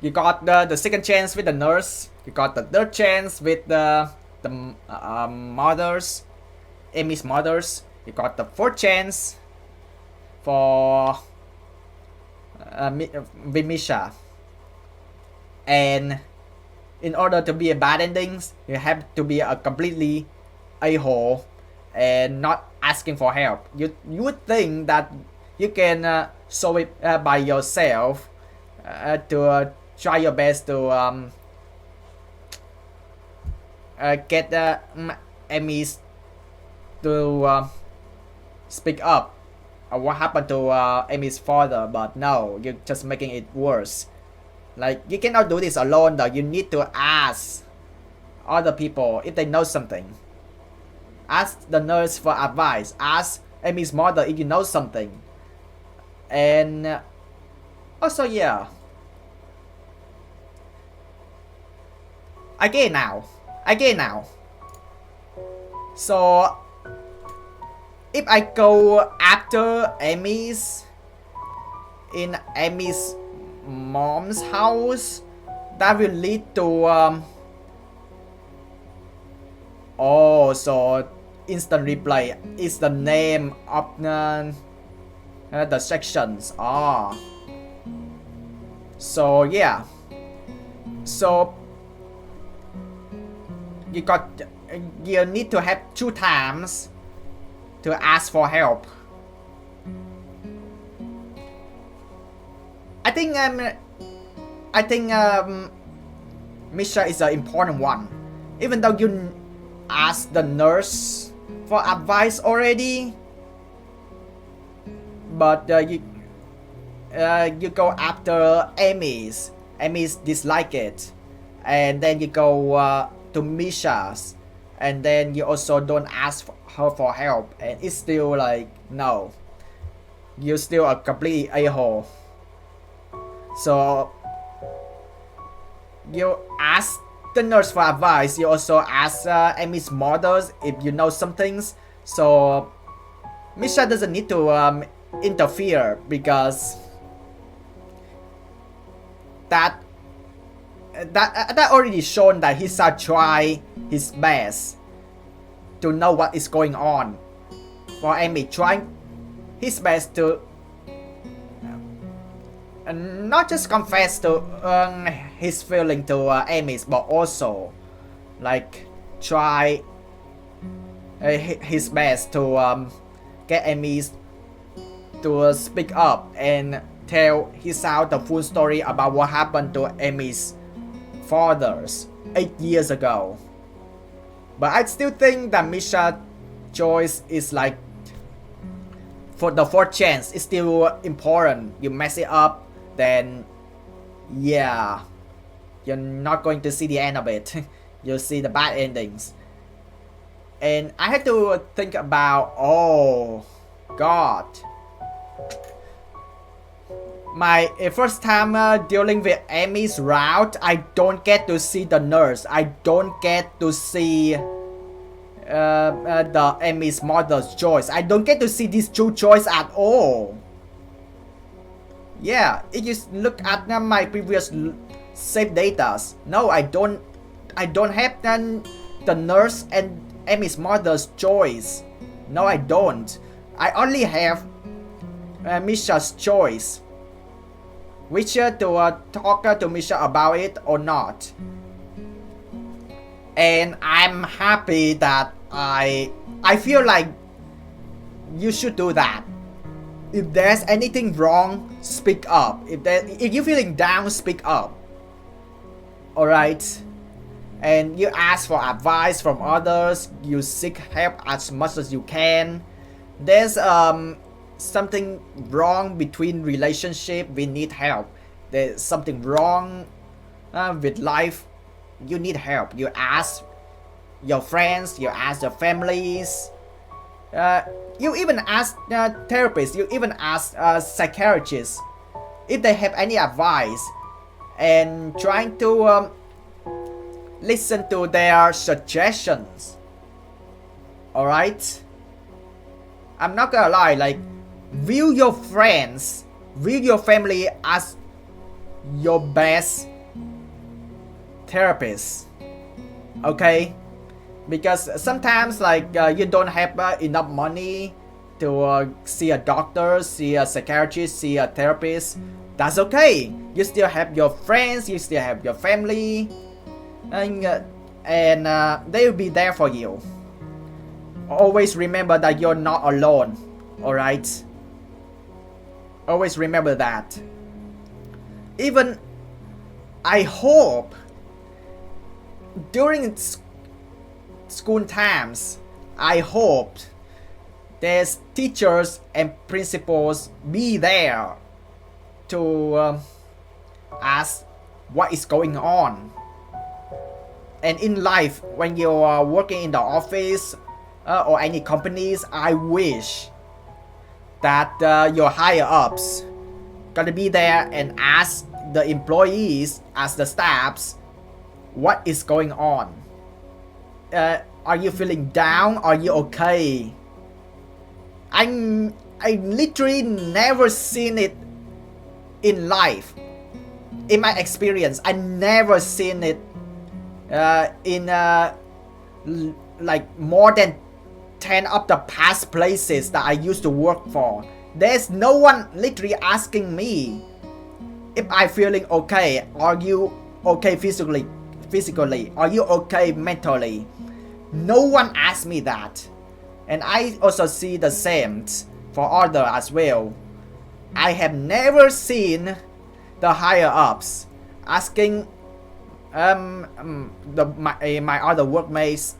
You got the second chance with the nurse. You got the third chance with the mothers, Amy's mothers. You got the fourth chance for Vimisha. And in order to be a bad endings, you have to be a completely a-hole and not asking for help. You would think that you can solve it by yourself to try your best to get Emmys to speak up what happened to Emmy's father, but no, you're just making it worse. Like, you cannot do this alone though. You need to ask other people if they know something. Ask the nurse for advice. Ask Amy's mother if you know something. And also, yeah. Again now. So, if I go after Amy's in Amy's mom's house, that will lead to oh, so instant replay is the name of the sections. So yeah, so you need to have 2 times to ask for help. I think Misha is an important one. Even though you ask the nurse for advice already, but you go after Amy's dislike it, and then you go to Misha's, and then you also don't ask her for help, and it's still like, no, you're still a complete a-hole. So you ask the nurse for advice. You also ask Amy's mothers if you know some things. So Misha doesn't need to interfere, because that already shown that he's try his best to know what is going on for Amy, trying his best to not just confess to his feeling to Amy's, but also like try his best to get Amy's to speak up and tell his out the full story about what happened to Amy's fathers 8 years ago. But I still think that Misha's choice is like, for the fourth chance, it's still important. You mess it up, then yeah, you're not going to see the end of it. You'll see the bad endings. And I had to think about, oh god, my first time dealing with Amy's route, I don't get to see the nurse. I don't get to see the Amy's mother's choice. I don't get to see these two choices at all. Yeah, if you look at my previous save datas, no, I don't have the nurse and Amy's mother's choice. No, I don't. I only have Misha's choice. Which to talk to Misha about it or not. And I'm happy that I feel like you should do that. If there's anything wrong, speak up. If you're feeling down, speak up. Alright? And you ask for advice from others. You seek help as much as you can. There's something wrong between relationship, we need help. There's something wrong with life, you need help. You ask your friends, you ask your families, you even ask therapists, you even ask psychiatrists if they have any advice, and trying to listen to their suggestions. Alright? I'm not gonna lie, like, view your friends, view your family as your best therapist. Okay? Because sometimes like you don't have enough money to see a doctor, see a psychiatrist, see a therapist. That's okay. You still have your friends, you still have your family, and they will be there for you. Always remember that you're not alone. Alright? Always remember that. Even I hope during school times, I hope there's teachers and principals be there to ask what is going on. And in life, when you are working in the office or any companies, I wish that your higher ups gotta be there and ask the employees, ask the staffs, what is going on. Are you feeling down? Are you okay? I literally never seen it in life. In my experience, I never seen it in like more than 10 of the past places that I used to work for. There's no one literally asking me if I'm feeling okay. Are you okay physically? Are you okay mentally? No one asked me that. And I also see the same for others as well. I have never seen the higher ups asking my other workmates,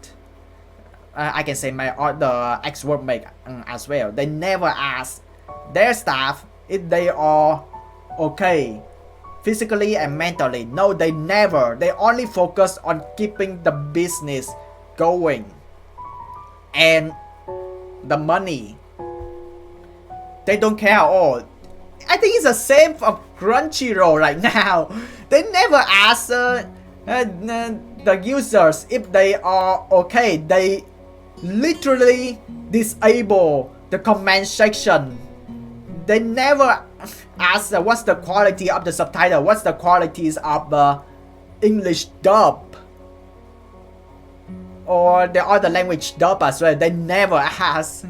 I can say my other ex-workmate as well. They never ask their staff if they are okay physically and mentally. No, they never. They only focus on keeping the business going and the money. They don't care at all. I think it's the same for Crunchyroll right now. They never ask the users if they are okay. They literally disable the comment section. They never ask what's the quality of the subtitle, what's the qualities of the English dub or the other language dub as well. They never ask.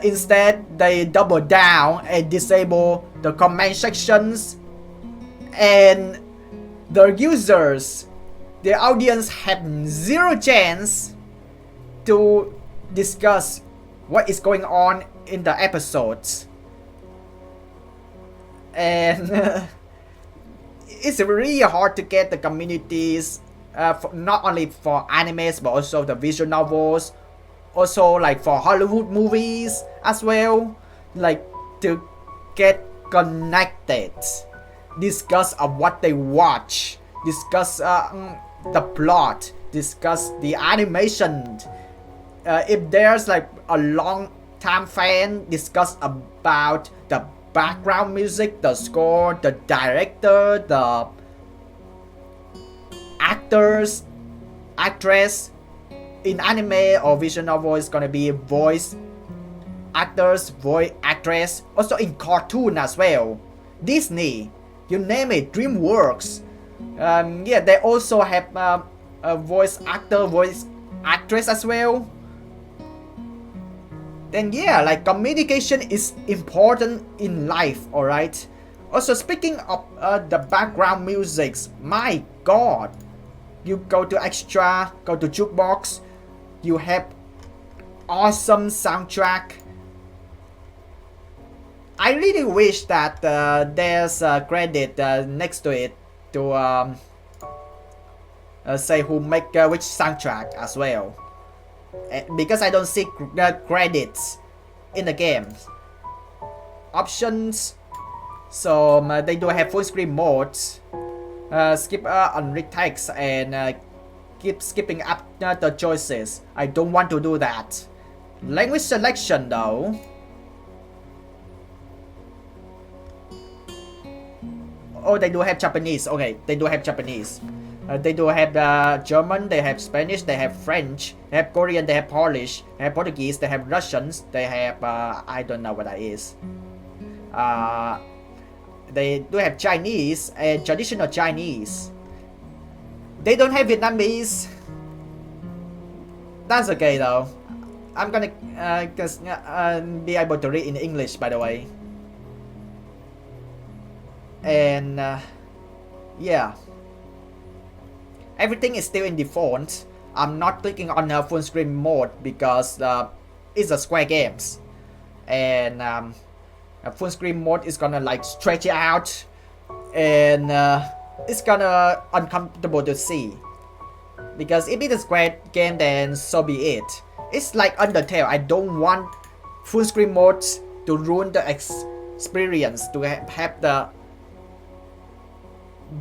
Instead, they double down and disable the comment sections, and the users, the audience, have zero chance to discuss what is going on in the episodes. and it's really hard to get the communities, not only for animes but also the visual novels, also like for Hollywood movies as well, like to get connected, discuss of what they watch, discuss the plot, discuss the animation. If there's like a long time fan, discuss about the background music, the score, the director, the actors, actress. In anime or visual novel, it's gonna be voice actors, voice actress. Also in cartoon as well, Disney, you name it, DreamWorks. Yeah, they also have a voice actor, voice actress as well. Then yeah, like communication is important in life, alright? Also speaking of the background musics, my god, you go to extra, go to jukebox, you have awesome soundtrack. I really wish that there's a credit next to it to say who make which soundtrack as well, because I don't see credits in the games options. So they do have full screen modes, skip unread text, and keep skipping up the choices. I don't want to do that. Language selection though, oh, they do have Japanese. Okay, they do have Japanese. They do have German, they have Spanish, they have French, they have Korean, they have Polish, they have Portuguese, they have Russians, they have I don't know what that is. They do have Chinese and traditional Chinese. They don't have Vietnamese. That's okay though. I'm gonna be able to read in English, by the way. And yeah, everything is still in default. I'm not clicking on full screen mode because it's a Square Games, and full screen mode is gonna like stretch it out, and it's gonna uncomfortable to see. Because if it's a Square game, then so be it. It's like Undertale. I don't want full screen mode to ruin the experience, to have the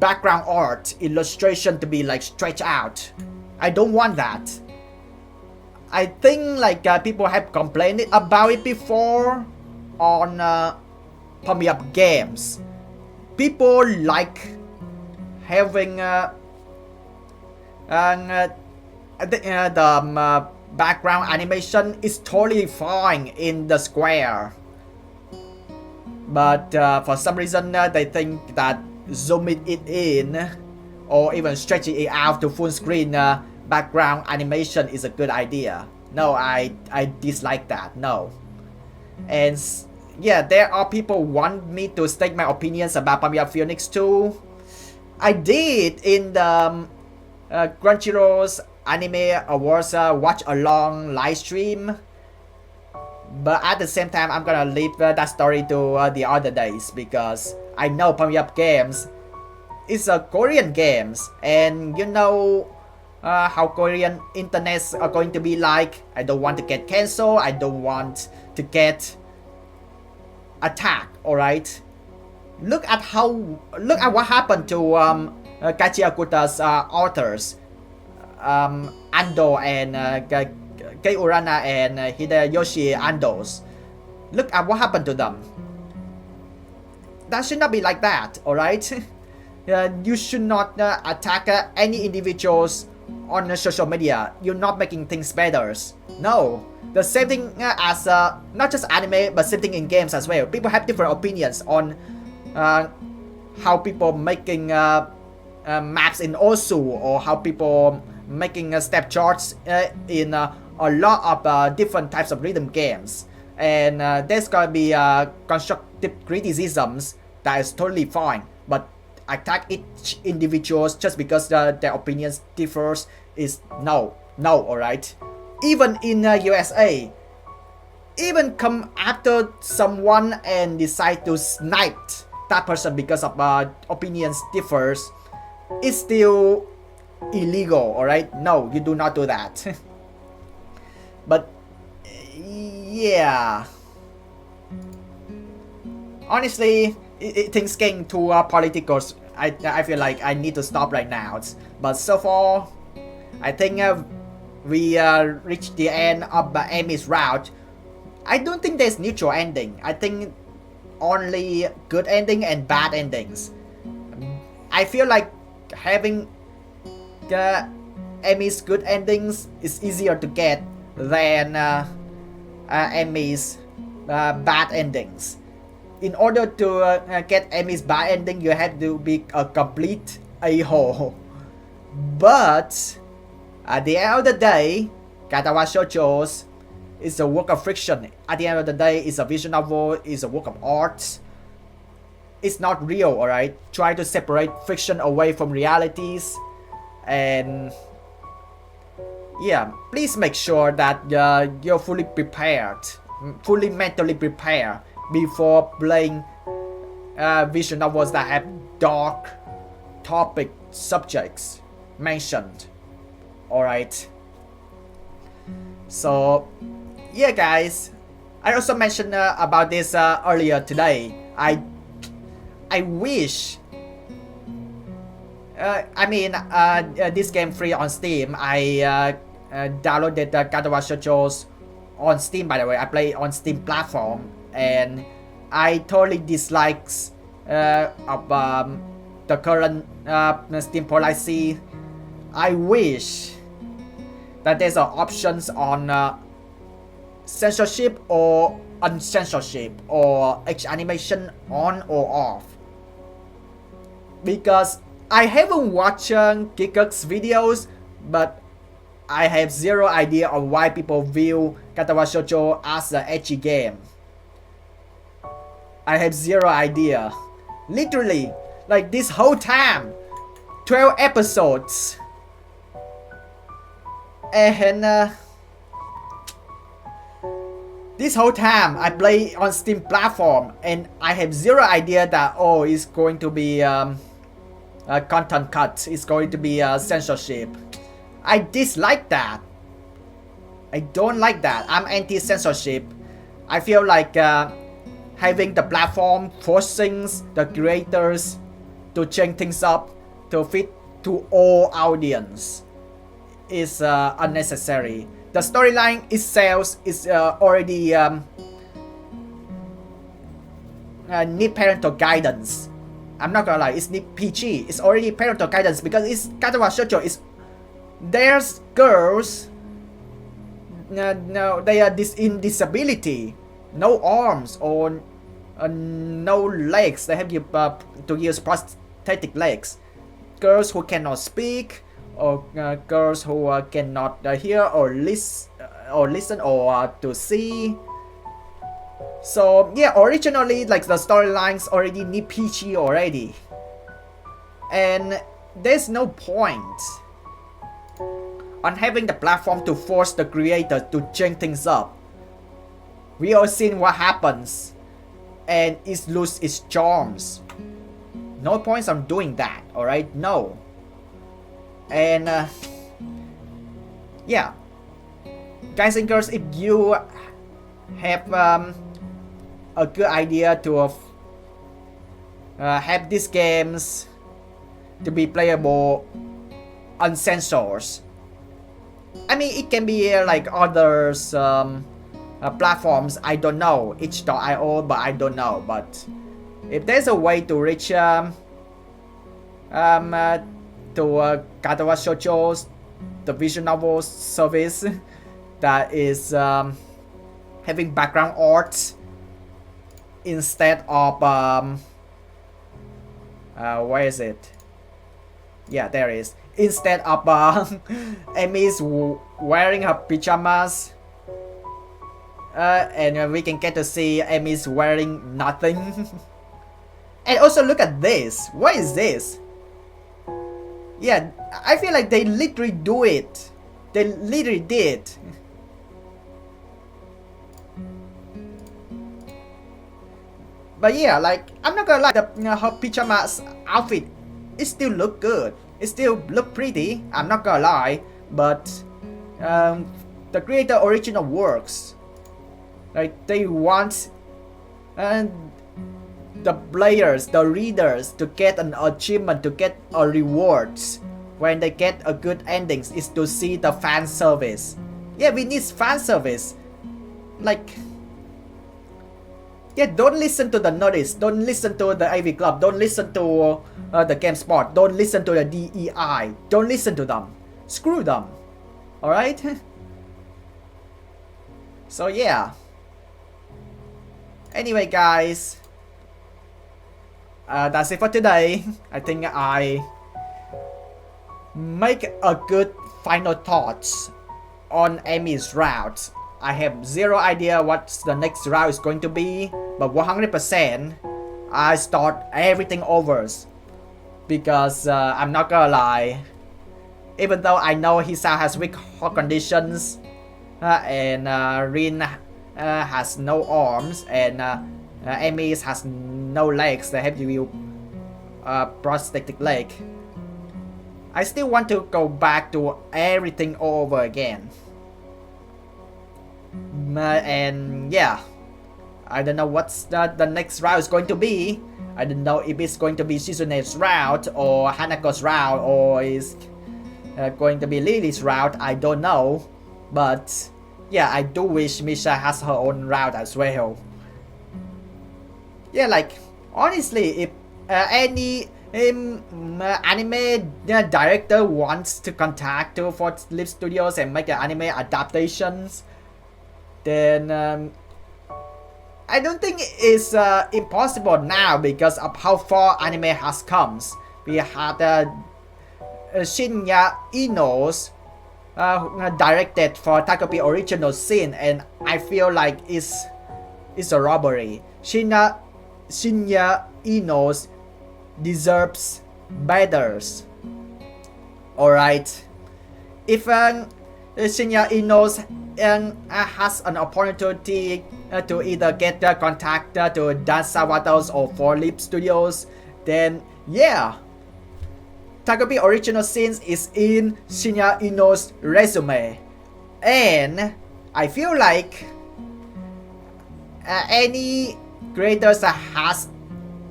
background art illustration to be like stretched out. I don't want that. I think like people have complained about it before on Pump Up games. People like having the background animation is totally fine in the Square, but for some reason they think that zooming it in or even stretching it out to full screen background animation is a good idea. No, I dislike that. No. And yeah, there are people who want me to state my opinions about Pamia Phoenix 2. I did in the Crunchyroll's Anime Awards watch along live stream, but at the same time I'm gonna leave that story to the other days, because I know Pump Up Games is a Korean games, and you know how Korean internets are going to be like. I don't want to get cancelled. I don't want to get attacked. All right. Look at what happened to Kachi Akuta's authors, Ando and Kei Urana and Hideyoshi Andos. Look at what happened to them. That should not be like that, alright? You should not attack any individuals on social media. You're not making things better. No. The same thing as not just anime, but same thing in games as well. People have different opinions on how people making maps in Osu, or how people making step charts in a lot of different types of rhythm games. And there's gonna be constructive criticisms. That is totally fine, but attack each individuals just because their opinions differs is no, alright? Even in USA, even come after someone and decide to snipe that person because of opinions differs, it's still illegal, alright? No, you do not do that. But yeah, honestly, things getting too political. I feel like I need to stop right now. But so far, I think we reached the end of Amy's route. I don't think there's neutral ending. I think only good ending and bad endings. I feel like having Amy's good endings is easier to get than Amy's bad endings. In order to get Amy's bad ending, you have to be a complete a-hole. But at the end of the day, Katawa Shoujo is a work of fiction. At the end of the day, it's a visual novel, it's a work of art. It's not real, alright? Try to separate fiction away from realities. And yeah, please make sure that you're fully prepared, fully mentally prepared before playing visual novels that have dark topic subjects mentioned. Alright. So yeah guys, I also mentioned about this earlier today. I wish this game free on Steam. I downloaded the Katawa Shoujo on Steam, by the way. I play on Steam platform, and I totally dislikes of the current Steam policy. I wish that there's options on censorship or uncensorship or H animation on or off, because I haven't watched Kikuk's videos, but I have zero idea on why people view Katawa Shoujo as an edgy game. I have zero idea. Literally, like this whole time, 12 episodes. And this whole time I play on Steam platform, and I have zero idea that it's going to be content cut, it's going to be censorship. I dislike that. I don't like that. I'm anti-censorship. I feel like having the platform forcing the creators to change things up to fit to all audience is unnecessary. The storyline itself is already need parental guidance. I'm not gonna lie, it's need PG. It's already parental guidance because it's Katawa Shoujo. There's girls. No, they are in disability, no arms or no legs. They have to use prosthetic legs. Girls who cannot speak, or girls who cannot hear or listen or to see. So yeah, originally like the storylines already need PG already, and there's no point on having the platform to force the creator to change things up. We all seen what happens, and it loses its charms. No points on doing that, alright? No. And yeah, guys and girls, if you have a good idea to have these games to be playable uncensored, I mean, it can be like others platforms. I don't know, itch.io, but I don't know. But if there's a way to reach to Katawa Shoujo's, the visual novel service that is having background art instead of where is it? Yeah, there is. Instead of Amy's wearing her pajamas, and we can get to see Amy's wearing nothing. And also look at this. What is this? Yeah, I feel like they literally do it. They literally did. But yeah, like I'm not gonna lie, her pajamas outfit, it still look good. It still look pretty. I'm not gonna lie, but the creator original works. Like they want and the players, the readers to get an achievement, to get a rewards when they get a good endings is to see the fan service. Yeah, we need fan service. Like, yeah, don't listen to the Nerdist, don't listen to the AV Club, don't listen to the GameSpot, don't listen to the DEI, don't listen to them. Screw them. Alright? So yeah. Anyway guys, that's it for today. I think I make a good final thoughts on Amy's route. I have zero idea what the next route is going to be, but 100% I start everything over. Because I'm not gonna lie, even though I know Hisa has weak heart conditions and Rin has no arms and Amy has no legs, they have to use prosthetic leg, I still want to go back to everything over again. And yeah, I don't know what's the next route is going to be. I don't know if it's going to be Shizune's route or Hanako's route or is going to be Lily's route. I don't know, but yeah, I do wish Misha has her own route as well. Yeah, like honestly, if any anime director wants to contact 243 Live Studios and make an anime adaptations, then I don't think it's impossible now because of how far anime has come. We had Shinya Ino's directed for Takopi original sin, and I feel like it's a robbery. Shinya Ino's deserves better. Alright, if Shinya Ino's has an opportunity to either get the contact to Dance Sawato's or 4 Lip Studios, then yeah, Takopi Original Sins is in Shinya Ino's resume. And I feel like any creators that has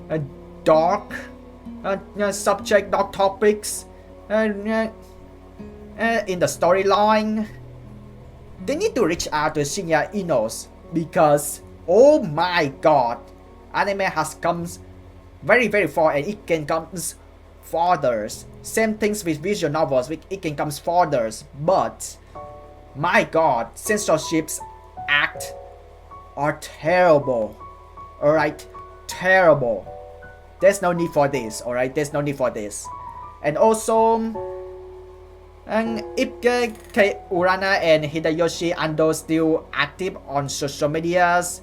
a dark subject, dark topics in the storyline, they need to reach out to Shinya Ino's because oh my god, anime has come very very far and it can come further. Same things with visual novels, it can come further, but my god, censorships act are terrible. Alright, terrible. There's no need for this, alright, there's no need for this. And also, if Kei Urana and Hideyoshi Ando still active on social medias,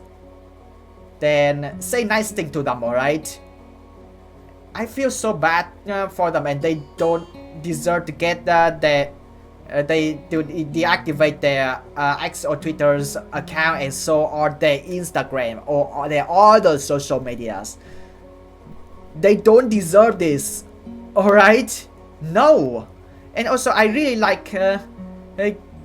then say nice thing to them, alright? I feel so bad for them and they don't deserve to get they to deactivate their X or Twitter's account and so on their Instagram or their other social medias. They don't deserve this, alright? No. And also I really like Kei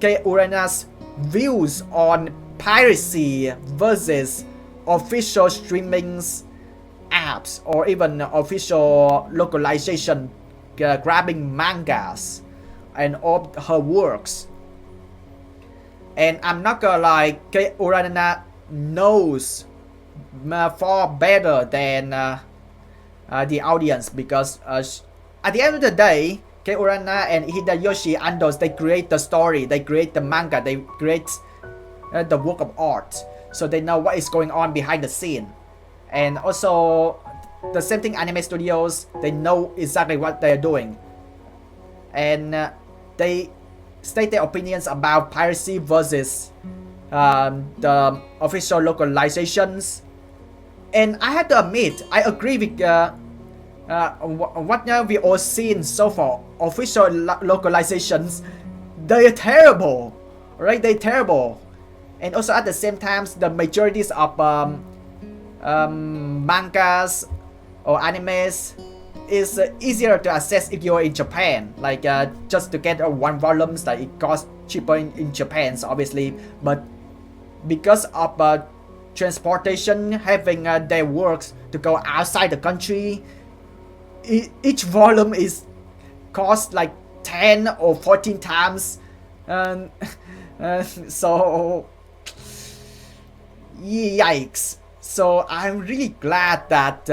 Urana's views on piracy versus official streamings apps or even official localization grabbing mangas and all her works. And I'm not gonna lie, Kei Urana knows far better than the audience because at the end of the day, Kei Urana and Hideyoshi Ando, they create the story, they create the manga, they create the work of art, so they know what is going on behind the scene. And also the same thing, anime studios, they know exactly what they are doing, and they state their opinions about piracy versus the official localizations. And I have to admit, I agree with what we all seen so far. Official localizations, they are terrible, right? They're terrible. And also at the same time, the majorities of mangas or animes is easier to access if you're in Japan. Like just to get one volumes, like it costs cheaper in Japan, so obviously. But because of transportation having their works to go outside the country, each volume is cost like 10 or 14 times. So yikes. So I'm really glad that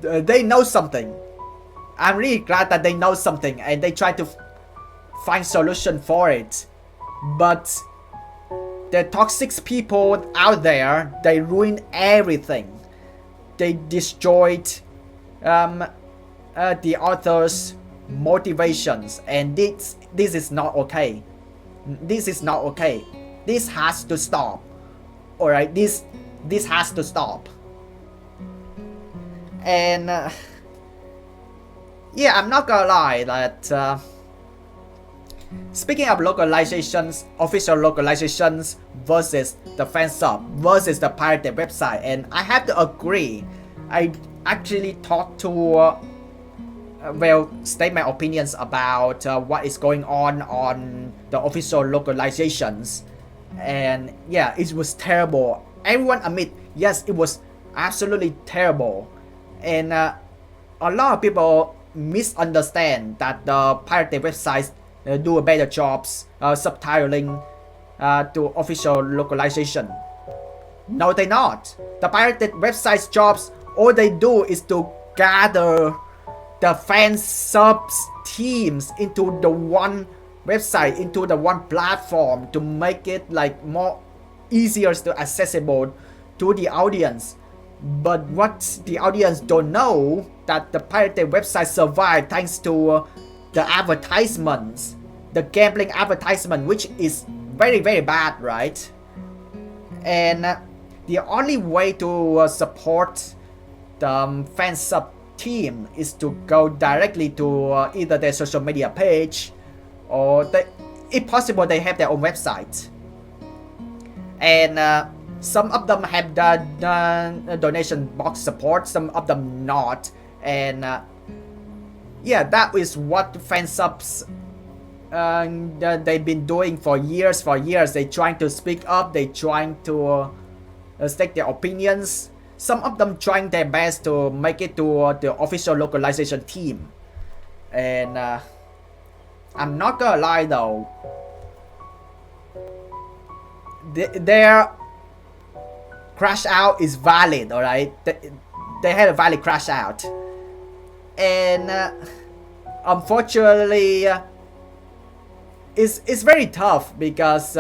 they know something. I'm really glad that they know something and they try to find solution for it. But the toxic people out there, they ruin everything. They destroyed the author's motivations, and this is not okay. This is not okay. This has to stop. Alright, this has to stop. And yeah, I'm not gonna lie that speaking of localizations, official localizations versus the fan sub versus the pirated website, and I have to agree. I actually talked to state my opinions about what is going on the official localizations, and yeah, it was terrible. Everyone admit, yes, it was absolutely terrible, and a lot of people misunderstand that the pirated websites do a better jobs subtitling to official localization. No, they not. The pirated websites jobs, all they do is to gather the fan subs teams into the one website, into the one platform, to make it like more easier to accessible to the audience. But what the audience don't know, that the pirated website survived thanks to the advertisements, the gambling advertisement, which is very bad, right? And the only way to support the fan sub team is to go directly to either their social media page, or if possible they have their own website. And some of them have the donation box support, some of them not. And yeah, that is what fan subs they've been doing for years. They trying to speak up, they trying to state their opinions. Some of them trying their best to make it to the official localization team. And I'm not gonna lie though, their crash out is valid, alright? They had a valid crash out. And unfortunately, it's very tough because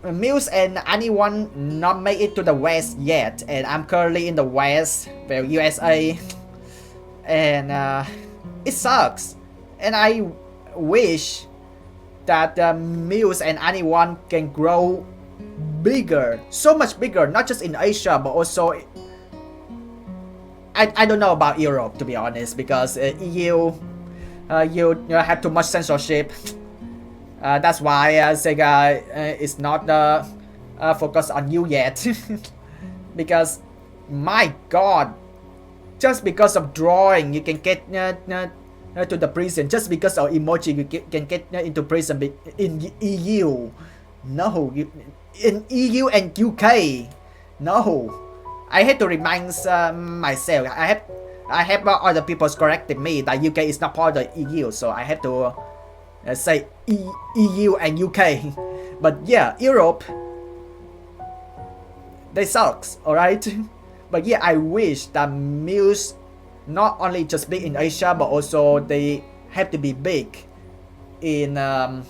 Muse and anyone not make it to the West yet, and I'm currently in the West, well, USA, and it sucks. And I wish that Muse and anyone can grow bigger, so much bigger, not just in Asia but also I don't know about Europe, to be honest, because EU you have too much censorship. That's why Sega is not focused on you yet. Because my god, just because of drawing you can get to the prison. Just because of emoji you can get into prison in EU. No, in EU and UK. No, I had to remind myself. I have other people correcting me that UK is not part of the EU, so I have to say EU and UK. But yeah, Europe, they sucks, alright? But yeah, I wish that Muse not only just big in Asia, but also they have to be big in the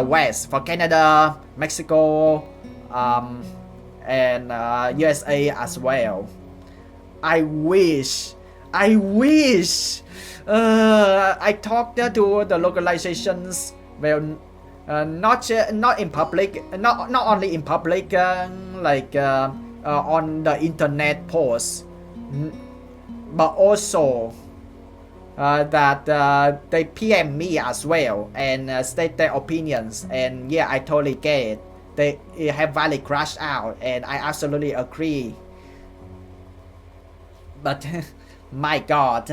West, for Canada, Mexico, and USA as well. I wish I talked to the localizations, well, not in public, not only in public, like on the internet posts, but also that they PM me as well and state their opinions, and yeah, I totally get it. They have valid crashed out, and I absolutely agree. But my God,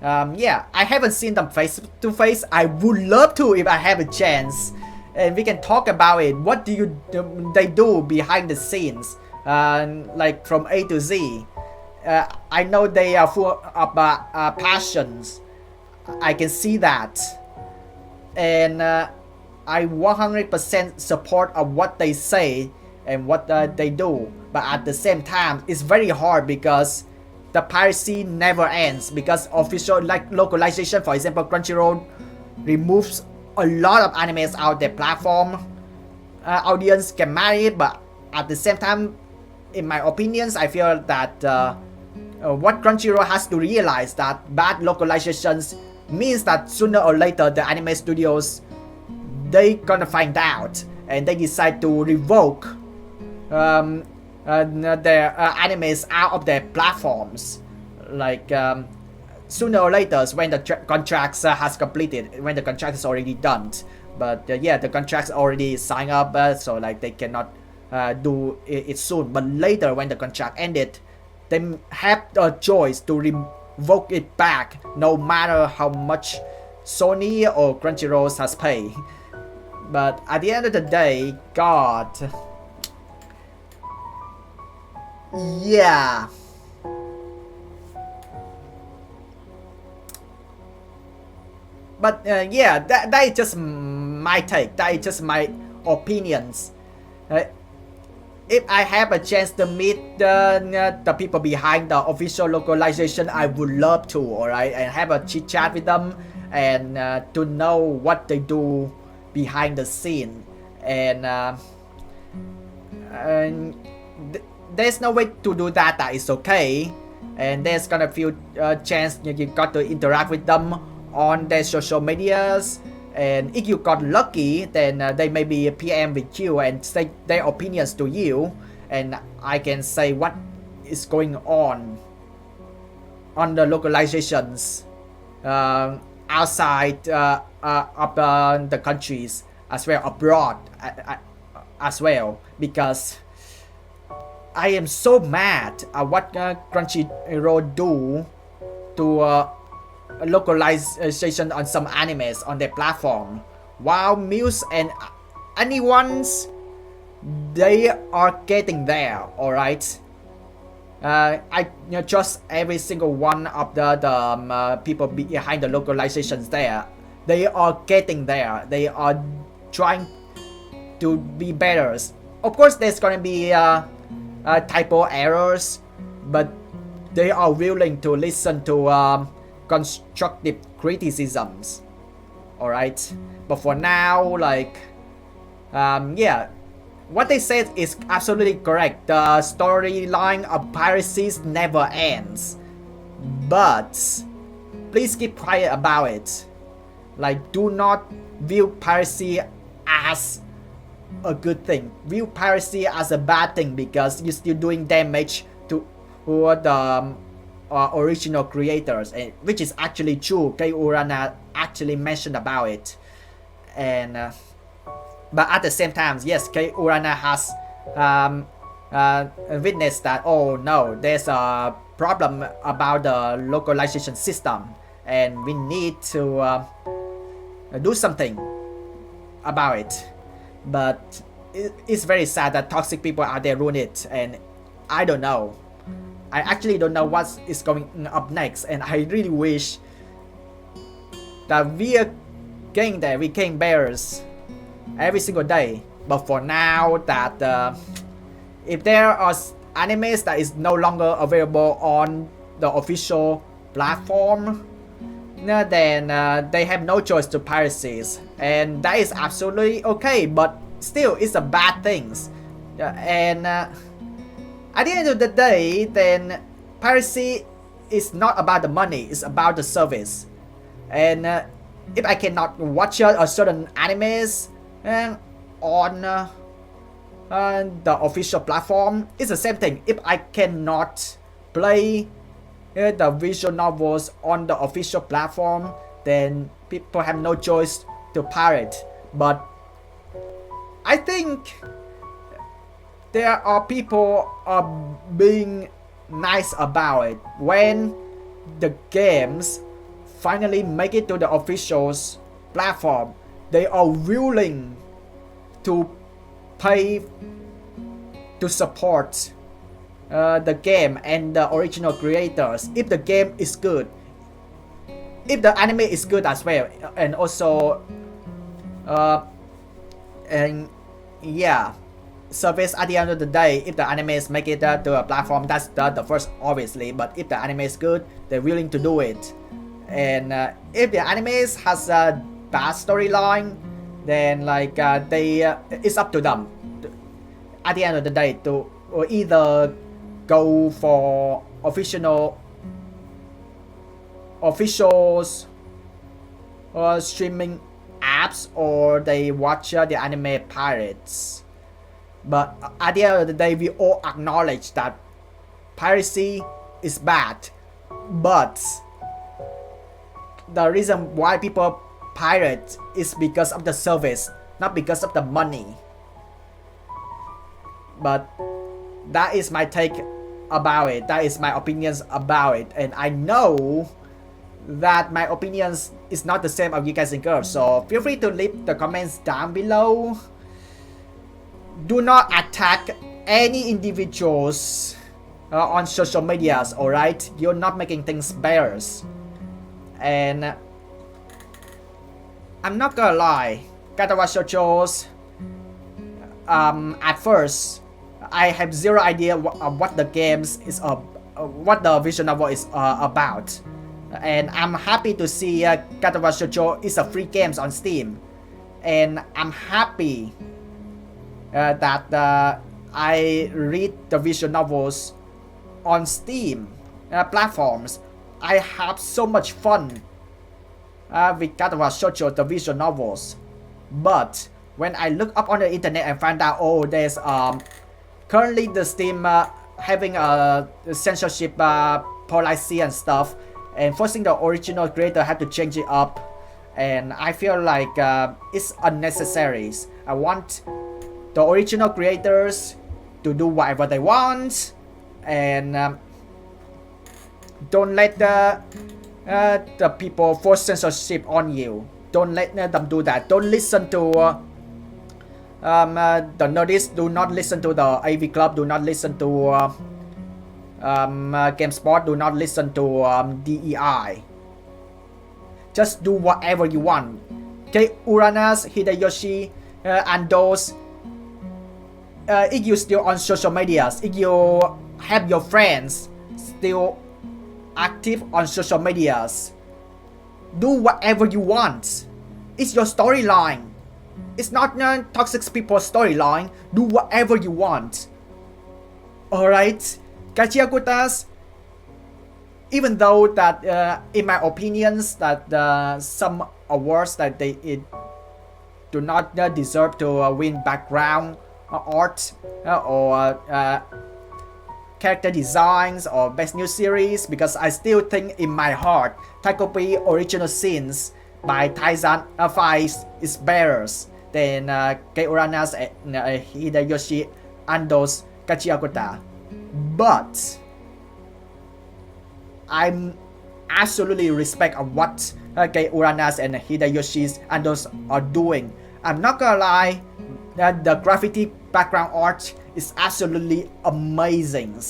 yeah, I haven't seen them face to face. I would love to if I have a chance, and we can talk about it. What they do behind the scenes, like from A to Z. I know they are full of passions. I can see that, and I 100% support of what they say and what they do. But at the same time, it's very hard because the piracy never ends. Because official like localization, for example, Crunchyroll removes a lot of animes out their platform. Audience can manage it, but at the same time, in my opinions, I feel that what Crunchyroll has to realize that bad localizations means that sooner or later the anime studios, they gonna find out and they decide to revoke their animes out of their platforms. Like sooner or later when the contracts has completed, when the contract is already done. But yeah, the contracts already signed up, so like they cannot do it soon. But later when the contract ended, they have the choice to revoke it back, no matter how much Sony or Crunchyroll has paid. But at the end of the day, God, yeah. But yeah, that is just my take. That is just my opinions. If I have a chance to meet the people behind the official localization, I would love to, alright, and have a chit chat with them and to know what they do behind the scene. And there's no way to do that is okay. And there's gonna few chance you got to interact with them on their social medias. And if you got lucky, then they may be PM with you and say their opinions to you, and I can say what is going on the localizations outside of the countries as well, abroad as well, because I am so mad at what Crunchyroll do to localization on some animes on their platform, while Muse and anyone's, they are getting there, alright. I trust every single one of the people behind the localizations there. They are getting there. They are trying to be better. Of course, there's gonna be typo errors, but they are willing to listen to constructive criticisms, alright. But for now, like yeah, what they said is absolutely correct. The storyline of piracies never ends, but please keep quiet about it. Like, do not view piracy as a good thing. View piracy as a bad thing, because you're still doing damage to the original creators, and which is actually true. Kei Urana actually mentioned about it. And but at the same time, yes, Kei Urana has witnessed that, oh no, there's a problem about the localization system and we need to do something about it. But it's very sad that toxic people out there ruin it, and I don't know. I actually don't know what is going up next, and I really wish that we are getting there. We getting better every single day. But for now, that if there are animes that is no longer available on the official platform, then they have no choice to piracies, and that is absolutely okay. But still, it's a bad thing. And at the end of the day, then piracy is not about the money, it's about the service. And if I cannot watch a certain animes on the official platform, it's the same thing. If I cannot play the visual novels on the official platform, then people have no choice to pirate. But I think there are people are being nice about it. When the games finally make it to the official's platform, they are willing to pay to support the game and the original creators if the game is good, if the anime is good as well, and also and yeah, service at the end of the day. If the animes make it to a platform, that's the first obviously, but if the anime is good, they're willing to do it. And if the animes has a bad storyline, then like it's up to them at the end of the day to or either go for officials or streaming apps, or they watch the anime pirates. But at the end of the day, we all acknowledge that piracy is bad, but the reason why people pirate is because of the service, not because of the money. But that is my take about it. That is my opinions about it, and I know that my opinions is not the same as you guys think of. So feel free to leave the comments down below. Do not attack any individuals on social medias, alright? You're not making things better. And I'm not gonna lie, Katawa Shoujo's at first I have zero idea what the games is what the visual novel is about. And I'm happy to see Katawa Shoujo is a free games on Steam. And I'm happy that I read the visual novels on Steam platforms. I have so much fun with Katawa Shoujo, the visual novels. But when I look up on the internet and find out, oh, there's currently the Steam having a censorship policy and stuff, and forcing the original creator have to change it up, and I feel like it's unnecessary. I want the original creators to do whatever they want, and don't let the people force censorship on you. Don't let them do that. Don't listen to the Nerdist. Do not listen to the AV Club. Do not listen to GameSpot. Do not listen to DEI. Just do whatever you want. Okay, Uranas, Hideyoshi, and those. If you still on social medias, if you have your friends still active on social medias, do whatever you want. It's your storyline. It's not toxic people's storyline. Do whatever you want. Alright? Kachiakutas, even though that in my opinions that some awards that they do not deserve to win background art or character designs or best new series, because I still think in my heart Taikopi Original Sins by Taizan 5 is better than Kei Uranas and Hideyoshi Ando's Kachiakuta. But I'm absolutely respect of what Kei Uranas and Hideyoshi Ando's are doing. I'm not gonna lie, the graffiti background art is absolutely amazing.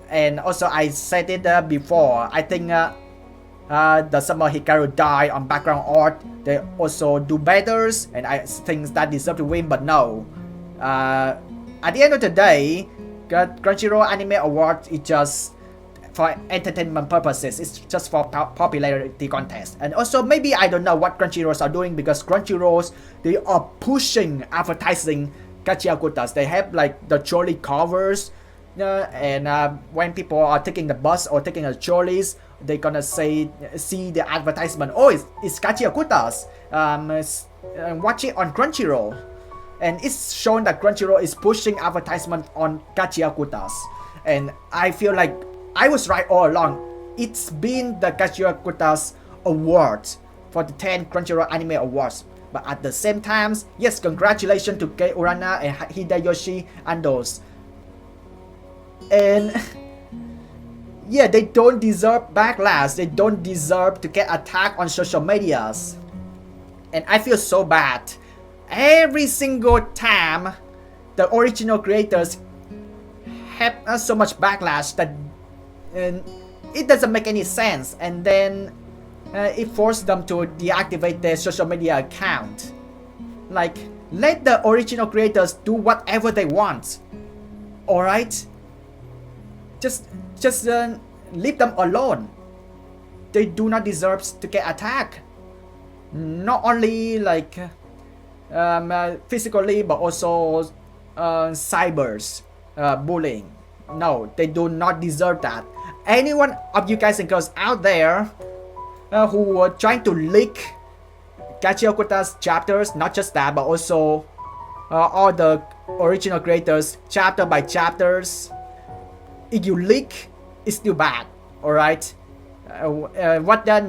And also I said it before, I think the Summer Hikaru die on background art, they also do better, and I think that deserve to win, but no. At the end of the day, Crunchyroll Anime Award is just for entertainment purposes. It's just for popularity contest. And also maybe I don't know what Crunchyrolls are doing, because Crunchyrolls, they are pushing advertising Kachiakutas. They have like the trolley covers, and when people are taking the bus or taking the trolleys, they're gonna see the advertisement. Oh, it's Kachiakutas. Watch it on Crunchyroll. And it's shown that Crunchyroll is pushing advertisement on Kachiakutas. And I feel like I was right all along. it's been the Kata's award for the 10 Crunchyroll Anime Awards. But at the same time, yes, congratulations to Kei Urana and Hideyoshi Andos. And yeah, they don't deserve backlash. They don't deserve to get attacked on social medias. And I feel so bad. Every single time the original creators have so much backlash that it doesn't make any sense, and then it forced them to deactivate their social media account. Like, let the original creators do whatever they want. Alright? Just leave them alone. They do not deserve to get attacked. Not only like physically, but also cybers bullying. No, they do not deserve that. Anyone of you guys and girls out there who were trying to leak Kata's chapters, not just that, but also all the original creators chapter by chapters, if you leak, it's still bad. Alright? What the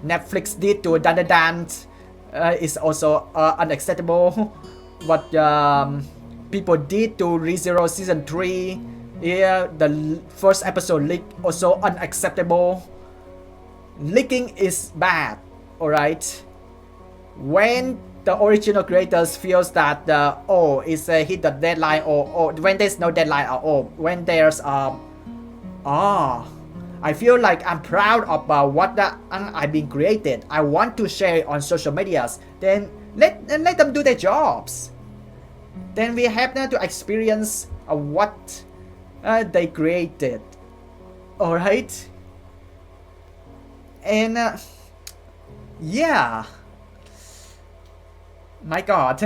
Netflix did to Dandadan is also unacceptable. What people did to ReZero Season 3, yeah, the first episode leak, also unacceptable. Leaking is bad, alright? When the original creators feels that it's a hit the deadline, or when there's no deadline at all, when there's I feel like I'm proud of what I've been created. I want to share it on social medias. Then let them do their jobs. Then we have to experience what they created. Alright? And yeah. My god.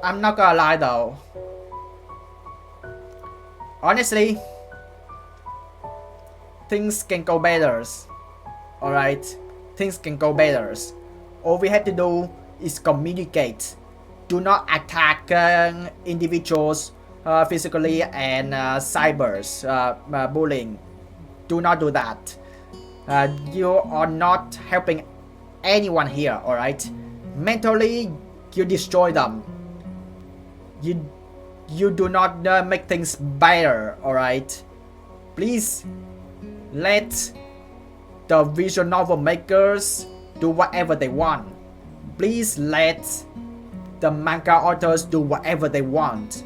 I'm not gonna lie though. Honestly, things can go better. Alright? Things can go better. All we have to do is communicate. Do not attack individuals physically and cybers bullying. Do not do that. You are not helping anyone here, alright? Mentally, you destroy them. You do not make things better, alright? Please let the visual novel makers do whatever they want. Please let the manga authors do whatever they want.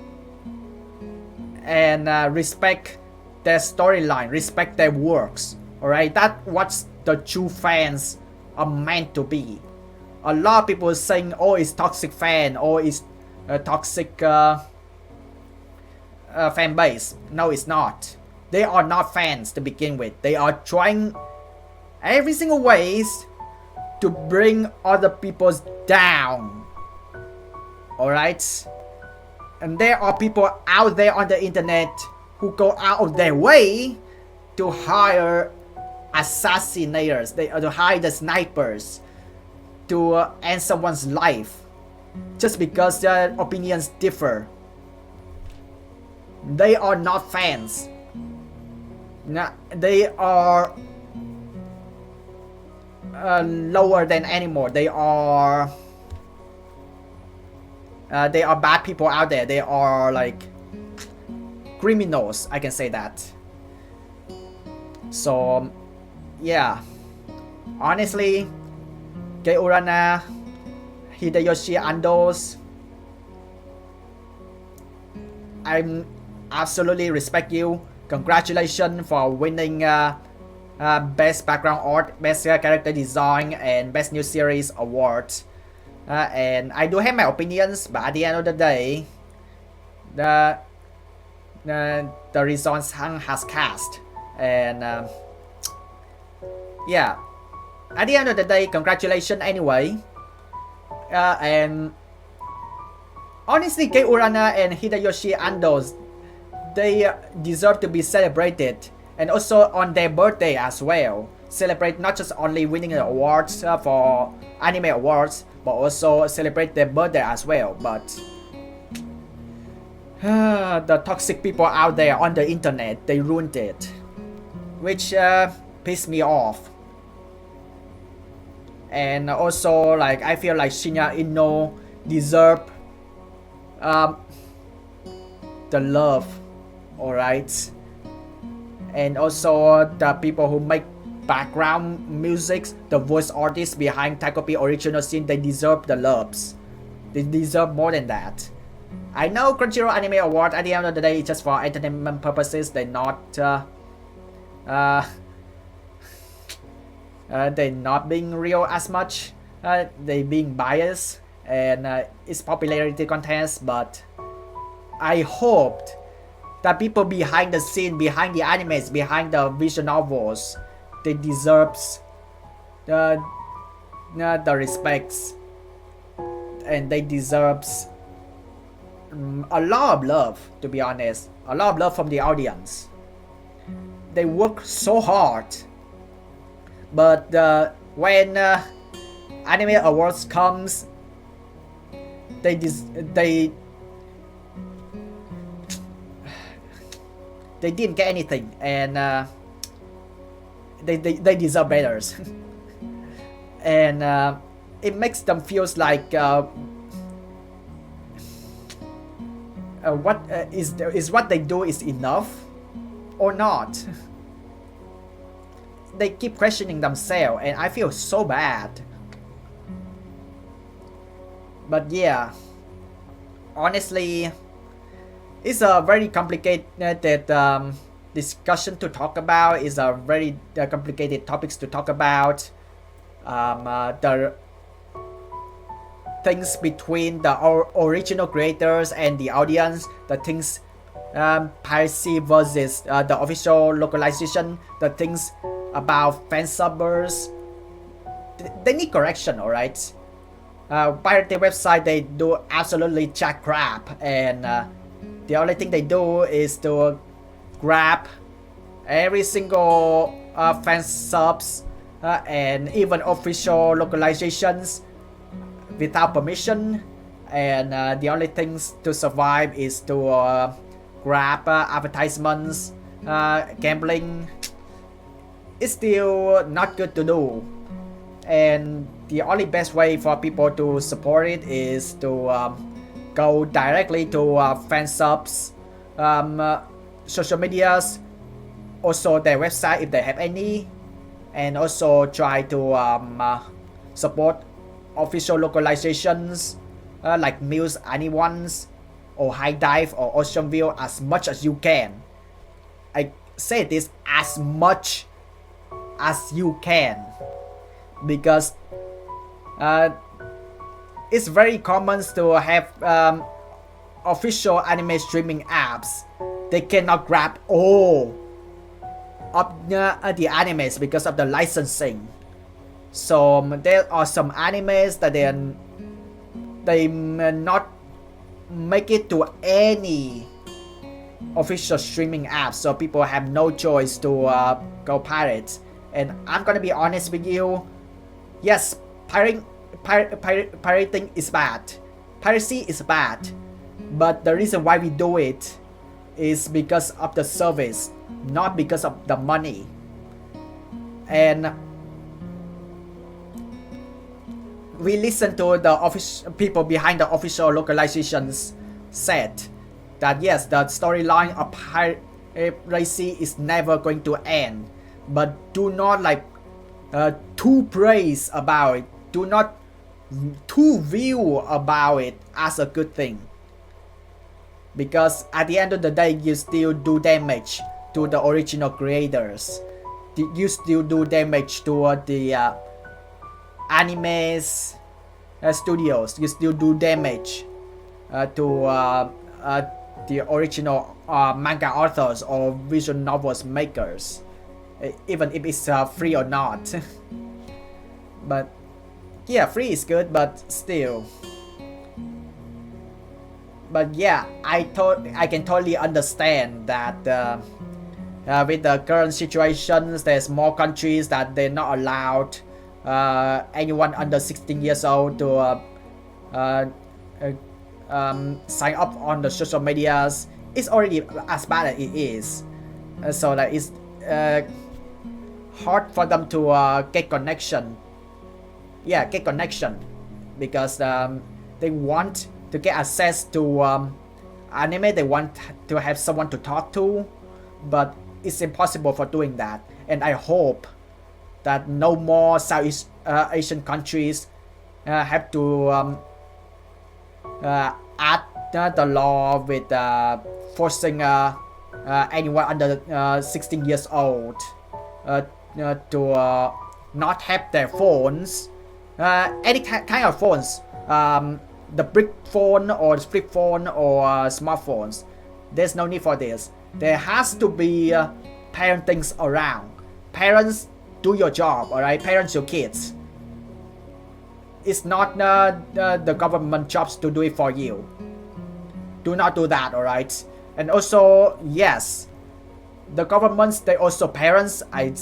And respect their storyline, respect their works. Alright, that's what the true fans are meant to be. A lot of people saying, oh, it's toxic fan, or it's a toxic fan base. No, it's not. They are not fans to begin with. They are trying every single ways to bring other people down. Alright? And there are people out there on the internet who go out of their way to hire assassinators, to hire the snipers to end someone's life just because their opinions differ. They are not fans. They are lower than animal. They are bad people out there. They are like criminals, I can say that. So yeah, honestly, Kei Urana, Hideyoshi Andos, I absolutely respect you. Congratulations for winning Best Background Art, Best Character Design, and Best New Series award. And I do have my opinions, but at the end of the day, the results has cast. And yeah, at the end of the day, congratulations anyway. And honestly, Kei Urana and Hideyoshi Andos, they deserve to be celebrated, and also on their birthday as well. Celebrate not just only winning the awards for anime awards, but also celebrate their birthday as well. But The toxic people out there on the internet, they ruined it, which pissed me off. And also, like, I feel like Shinya Inno deserve the love, alright? And also the people who make background music, the voice artists behind Taikopi original scene, they deserve the loves. They deserve more than that. I know Crunchyroll Anime Award at the end of the day is just for entertainment purposes. They're not they're not being real as much. They being biased, and it's popularity contest. But I hoped that people behind the scene, behind the animes, behind the visual novels, they deserves the respects, and they deserves a lot of love, to be honest. A lot of love from the audience. They work so hard, but when anime awards comes, they didn't get anything, and they deserve better. And it makes them feels like what is what they do is enough or not. They keep questioning themselves, and I feel so bad. But yeah, honestly, it's a very complicated discussion to talk about. It's a very complicated topics to talk about. The things between the original creators and the audience, the things piracy versus the official localization, the things about fan subbers, they need correction, alright? Pirate website, they do absolutely jack crap, and the only thing they do is to grab every single fan subs and even official localizations without permission, and the only things to survive is to grab advertisements, gambling. It's still not good to do, and the only best way for people to support it is to go directly to fan subs, social medias, also their website if they have any, and also try to support official localizations like Muse Anyone's or High Dive or Ocean View as much as you can. I say this as much as you can, because it's very common to have official anime streaming apps. They cannot grab all of the animes because of the licensing. So there are some animes that they may not make it to any official streaming apps, so people have no choice to go pirate. And I'm gonna be honest with you, yes, pirating is bad, piracy is bad, but the reason why we do it is because of the service, not because of the money. And we listen to the people behind the official localizations said that yes, the storyline of piracy is never going to end, but do not like too praise about it, do not too view about it as a good thing, because at the end of the day you still do damage to the original creators, you still do damage to the animes studios, you still do damage to the original manga authors or visual novels makers, even if it's free or not. But yeah, free is good, but still. But yeah, I can totally understand that with the current situations, there's more countries that they're not allowed anyone under 16 years old to sign up on the social medias, it's already as bad as it is. So like it's hard for them to get connection. Yeah, get connection because they want to get access to anime. They want to have someone to talk to, but it's impossible for doing that. And I hope that no more Southeast Asian countries have to add the law with forcing anyone under 16 years old to not have their phones, any kind of phones, the brick phone or the flip phone or smartphones. There's no need for this. There has to be parentings around. Parents, do your job, alright? Parents your kids. It's not the government jobs to do it for you. Do not do that, alright? And also, yes, the governments, they also parents. I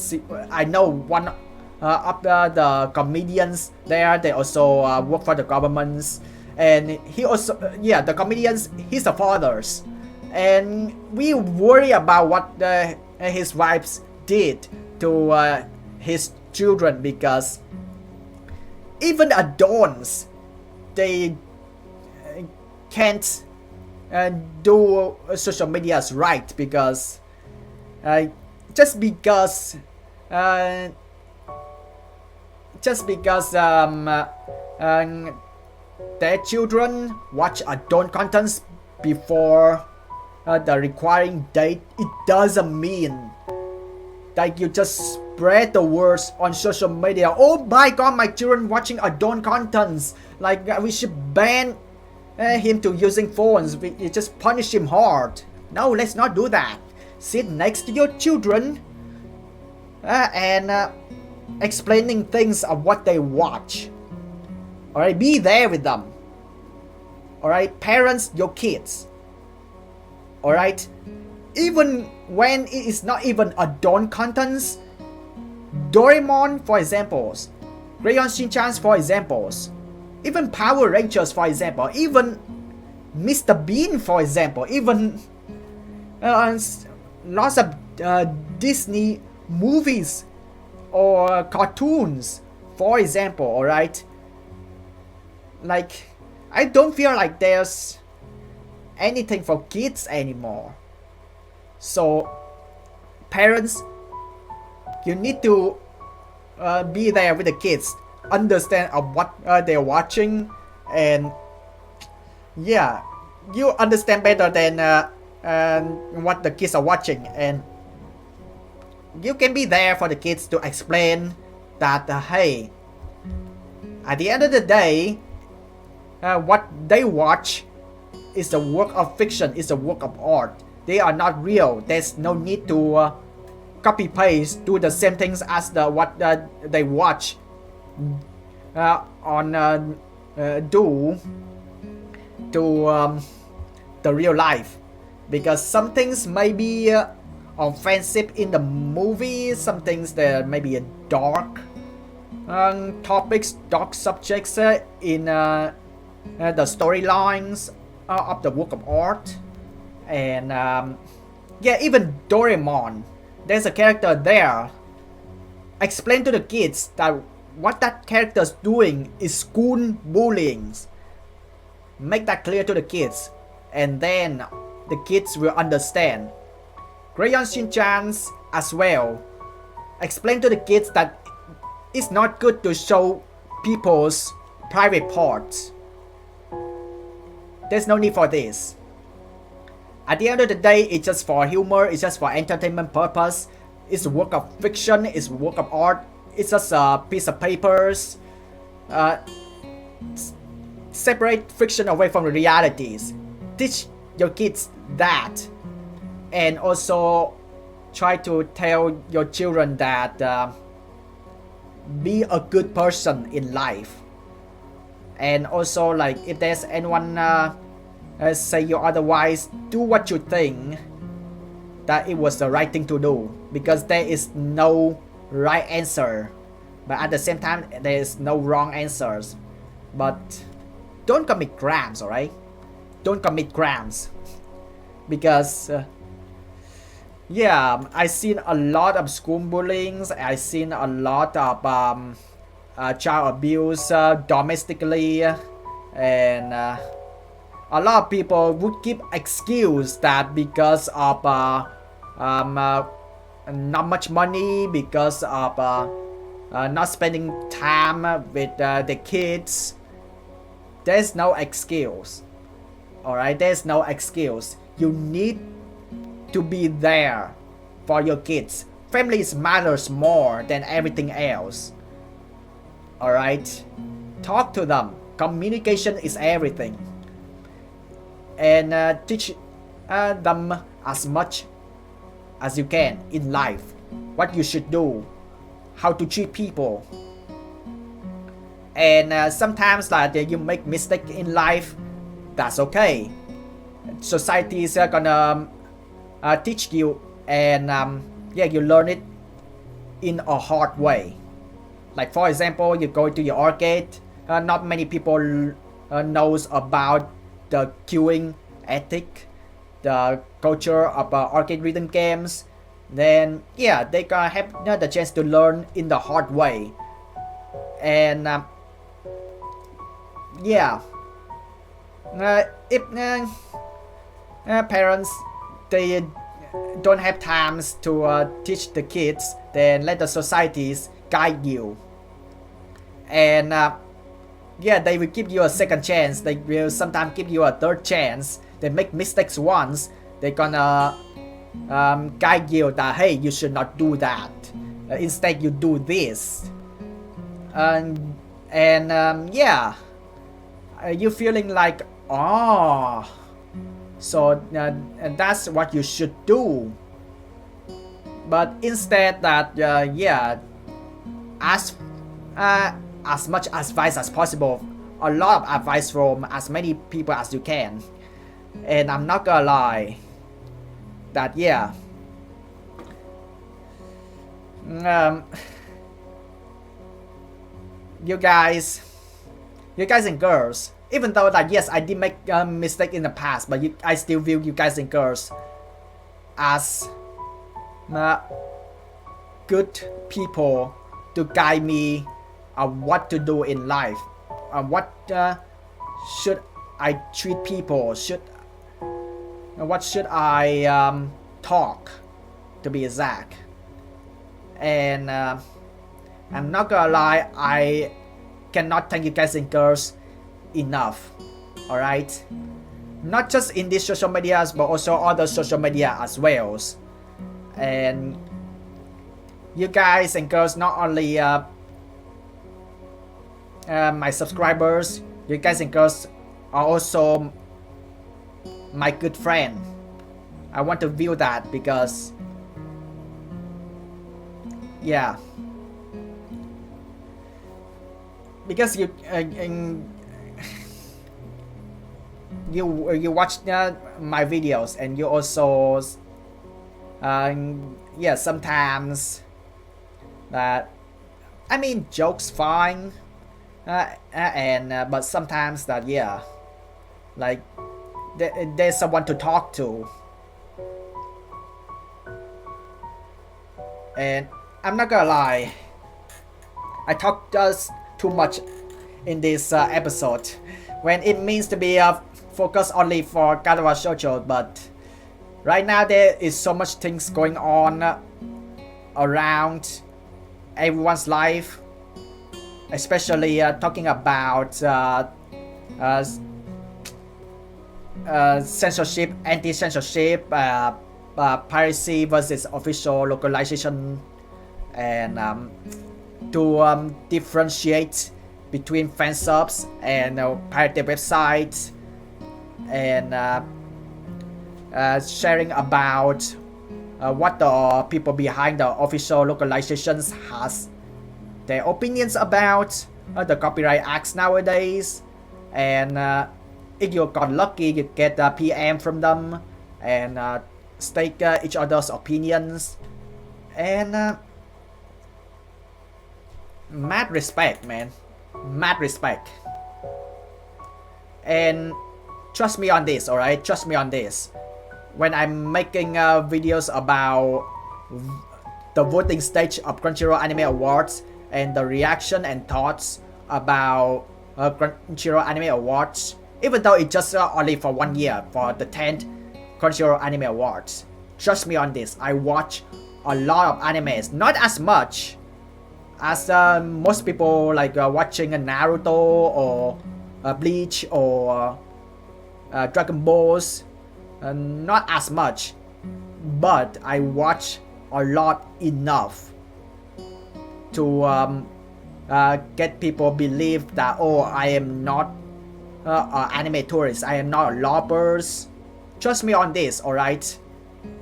know one of the comedians there, they also work for the governments. And he also, the comedians, he's the fathers. And we worry about what his wives did to his children, because even adults, they can't do social medias right, because just because their children watch adult contents before the requiring date, it doesn't mean that you just spread the words on social media. Oh my god, my children watching adult contents, like we should ban him to using phones. We just punish him hard. No, let's not do that. Sit next to your children and explaining things of what they watch. Alright, be there with them. Alright, parents your kids. Alright, even when it is not even adult contents, Doraemon for examples, Crayon Shin-chan for examples, even Power Rangers for example, even Mr. Bean for example, even lots of Disney movies or cartoons for example, alright? Like, I don't feel like there's anything for kids anymore. So, parents, you need to be there with the kids, understand of what they're watching, and yeah, you understand better than what the kids are watching, and you can be there for the kids to explain that hey, at the end of the day, what they watch is a work of fiction, is a work of art. They are not real. There's no need to copy paste, do the same things as what they watch do to the real life, because some things may be offensive in the movie, some things that may be dark topics, dark subjects in the storylines of the work of art. And yeah, even Doraemon, there's a character there. Explain to the kids that what that character's doing is school bullying. Make that clear to the kids, and then the kids will understand. Crayon Shin-chan's as well. Explain to the kids that it's not good to show people's private parts. There's no need for this. At the end of the day, it's just for humor, it's just for entertainment purpose. It's a work of fiction, it's a work of art, it's just a piece of papers. Separate fiction away from the realities. Teach your kids that. And also try to tell your children that be a good person in life. And also, like, if there's anyone say you otherwise, do what you think that it was the right thing to do, because there is no right answer, but at the same time there is no wrong answers. But don't commit crimes, alright? don't commit crimes. Because yeah, I seen a lot of school bullying. I seen a lot of child abuse domestically, and a lot of people would give excuse that because of um, uh, not much money, because of not spending time with the kids. There's no excuse. Alright, there's no excuse. You need to be there for your kids. Families matters more than everything else. Alright? Talk to them. Communication is everything. And teach them as much as you can in life. What you should do. How to treat people. And sometimes you make mistake in life. That's okay. Society is gonna teach you, and you learn it in a hard way. Like for example, you go to your arcade. Not many people knows about the queuing ethic, the culture of arcade rhythm games. Then they gonna have the chance to learn in the hard way. And if parents they don't have times to teach the kids, then let the societies guide you. And they will give you a second chance. They will sometimes give you a third chance. They make mistakes once. They're gonna guide you that hey, you should not do that. Instead, you do this. You feeling like so that's what you should do. But instead ask as much advice as possible, a lot of advice from as many people as you can. And I'm not gonna lie that you guys and girls, even though that yes, I did make a mistake in the past, but I still view you guys and girls as good people to guide me on what to do in life, what should I treat people, what should I talk, to be exact. And I'm not gonna lie, I cannot thank you guys and girls enough. Alright, not just in these social medias but also other social media as well. And you guys and girls, not only my subscribers, you guys and girls are also my good friend. I want to view that because because you watch my videos, and you also sometimes that I mean jokes fine, but sometimes that like there's someone to talk to. And I'm not gonna lie, I talk just too much in this episode when it means to be focused only for Katawa Shoujo. But right now there is so much things going on around everyone's life, especially talking about censorship, anti-censorship, piracy versus official localization, and to differentiate between fan subs and pirated websites, and sharing about what the people behind the official localizations has their opinions about the copyright acts nowadays. And if you got lucky, you get a PM from them and stake each other's opinions. And mad respect, man. Mad respect. And Trust me on this, alright? Trust me on this. When I'm making videos about the voting stage of Crunchyroll Anime Awards and the reaction and thoughts about Crunchyroll Anime Awards, even though it's just only for 1 year, for the 10th Crunchyroll Anime Awards. Trust me on this, I watch a lot of animes, not as much as most people like watching Naruto or Bleach or Dragon Balls. Not as much, but I watch a lot enough to get people believe that, oh, I am not an anime tourist, I am not a lovers. Trust me on this, alright?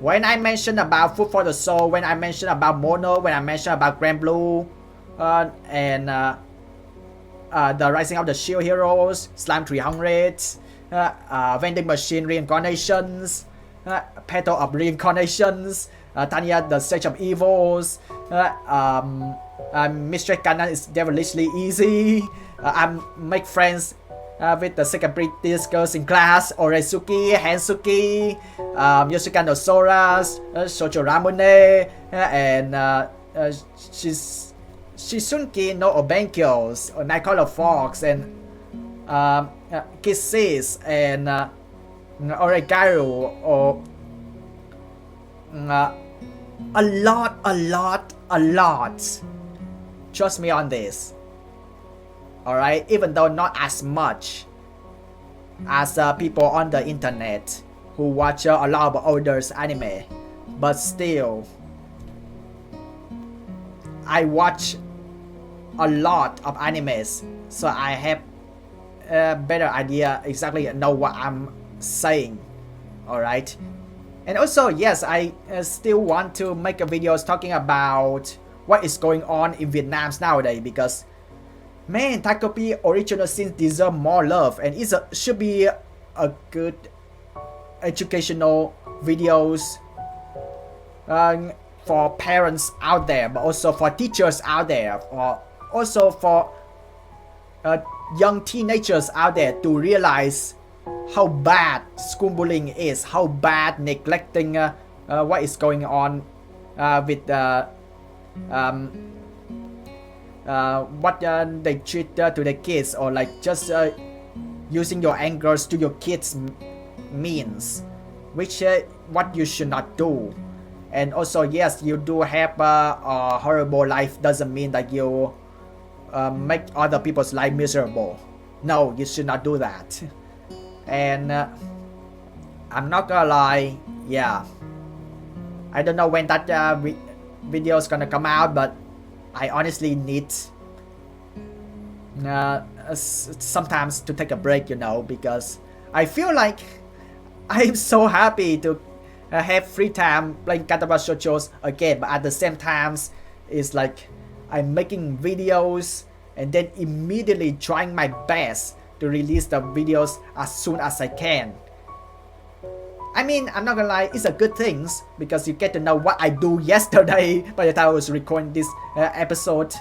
When I mention about Food for the Soul, when I mention about Mono, when I mention about Grand Blue, and the Rising of the Shield Heroes, Slime 300, Vending Machine Reincarnations, Petal of Reincarnations, Tanya the Stage of Evils, Mistress Ganon is devilishly easy, I make friends with the second prettiest girls in class, Oresuki, Hansuki, Yoshika no Soras, Shoujo Ramune, and Shizunki no Obenkyos, or Nightcrawler Fox, and Kisses, and Oregaru, or a lot. Trust me on this. Alright, even though not as much as people on the internet who watch a lot of older anime, but still, I watch a lot of animes, so I have a better idea, exactly know what I'm saying. Alright, and also yes, I still want to make a videos talking about what is going on in Vietnam nowadays, because man, Takopi original scenes deserve more love, and it should be a good educational videos for parents out there, but also for teachers out there, or also for young teenagers out there to realize how bad school bullying is, how bad neglecting what is going on with what they treat to the kids, or like just using your angers to your kids means, which what you should not do. And also yes, you do have a horrible life doesn't mean that you make other people's life miserable. No, you should not do that. And I'm not gonna lie, yeah, I don't know when that video is gonna come out, but I honestly need sometimes to take a break, you know, because I feel like I'm so happy to have free time playing Katawa Shoujo again, but at the same time, it's like I'm making videos and then immediately trying my best to release the videos as soon as I can. I mean, I'm not gonna lie, it's a good thing because you get to know what I do yesterday by the time I was recording this episode.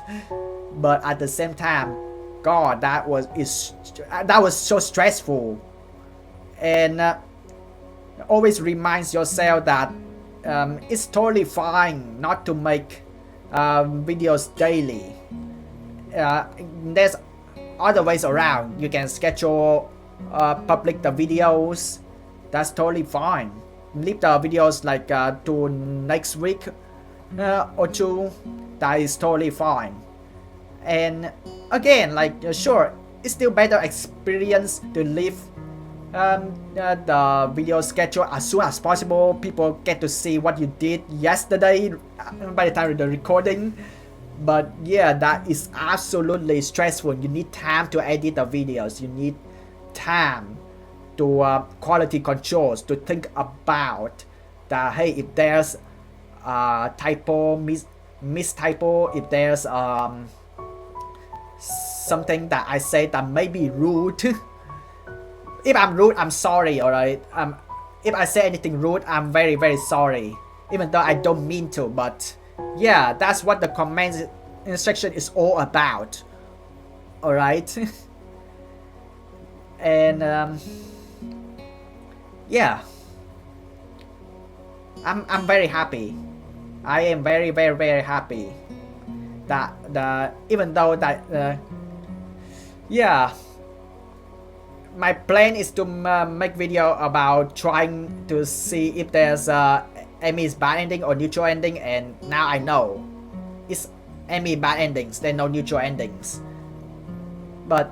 But at the same time, God, that was so stressful. And always reminds yourself that it's totally fine not to make videos daily. There's other ways around. You can schedule public the videos. That's totally fine. Leave the videos like to next week or two. That is totally fine. And again, like sure, it's still better experience to leave the video schedule as soon as possible. People get to see what you did yesterday by the time of the recording. But yeah, that is absolutely stressful. You need time to edit the videos. You need time to quality controls, to think about that, hey, if there's typo, miss typo, if there's something that I say that may be rude. If I'm rude, I'm sorry, alright? If I say anything rude, I'm very, very sorry. Even though I don't mean to, but yeah, that's what the comment section is all about. Alright? And Yeah, I'm very happy. I am very happy that the even though that yeah, my plan is to make video about trying to see if there's Amy's bad ending or neutral ending, and now I know it's Amy bad endings, then no neutral endings. But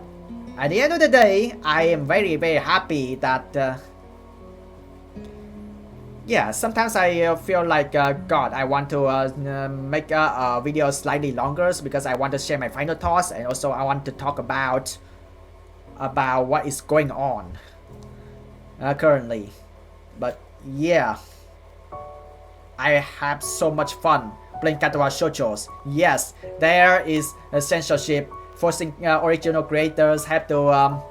at the end of the day, I am very happy that yeah, sometimes I feel like God, I want to make a video slightly longer because I want to share my final thoughts, and also I want to talk about what is going on currently. But yeah, I have so much fun playing Katawa Shoujos. Yes, there is a censorship forcing original creators have to um,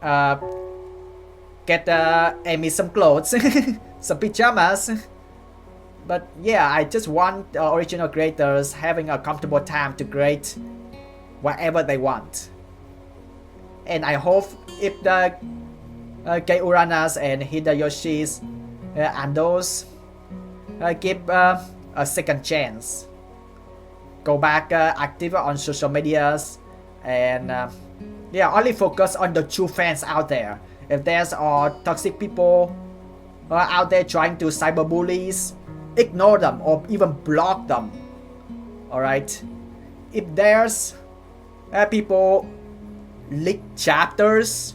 uh, get Amy some clothes, some pajamas. But yeah, I just want original creators having a comfortable time to create whatever they want. And I hope if the Kei Uranas and Hideyoshis and those give a second chance, go back active on social medias, and yeah, only focus on the true fans out there. If there's toxic people out there trying to cyberbullies, ignore them or even block them. Alright? If there's people leak chapters,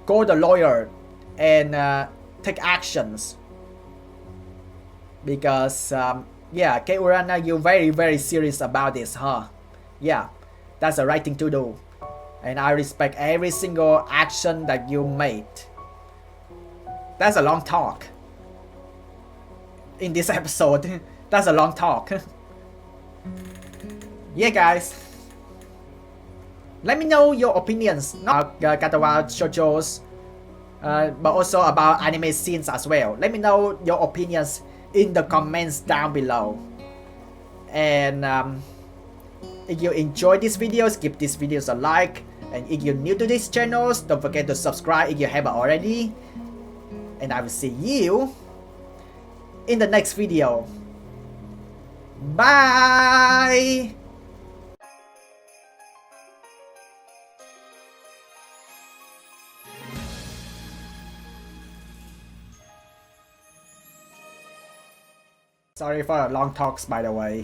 go the lawyer and take actions. Because yeah, Kei Urana, you're very serious about this, huh? Yeah, that's the right thing to do. And I respect every single action that you made. That's a long talk. In this episode, that's a long talk. Yeah, guys. Let me know your opinions, not about Katawa Shoujo's, but also about anime scenes as well. Let me know your opinions in the comments down below. And if you enjoyed these videos, give these videos a like. And if you're new to these channels, don't forget to subscribe if you haven't already. And I will see you in the next video. Bye! Sorry for the long talks, by the way.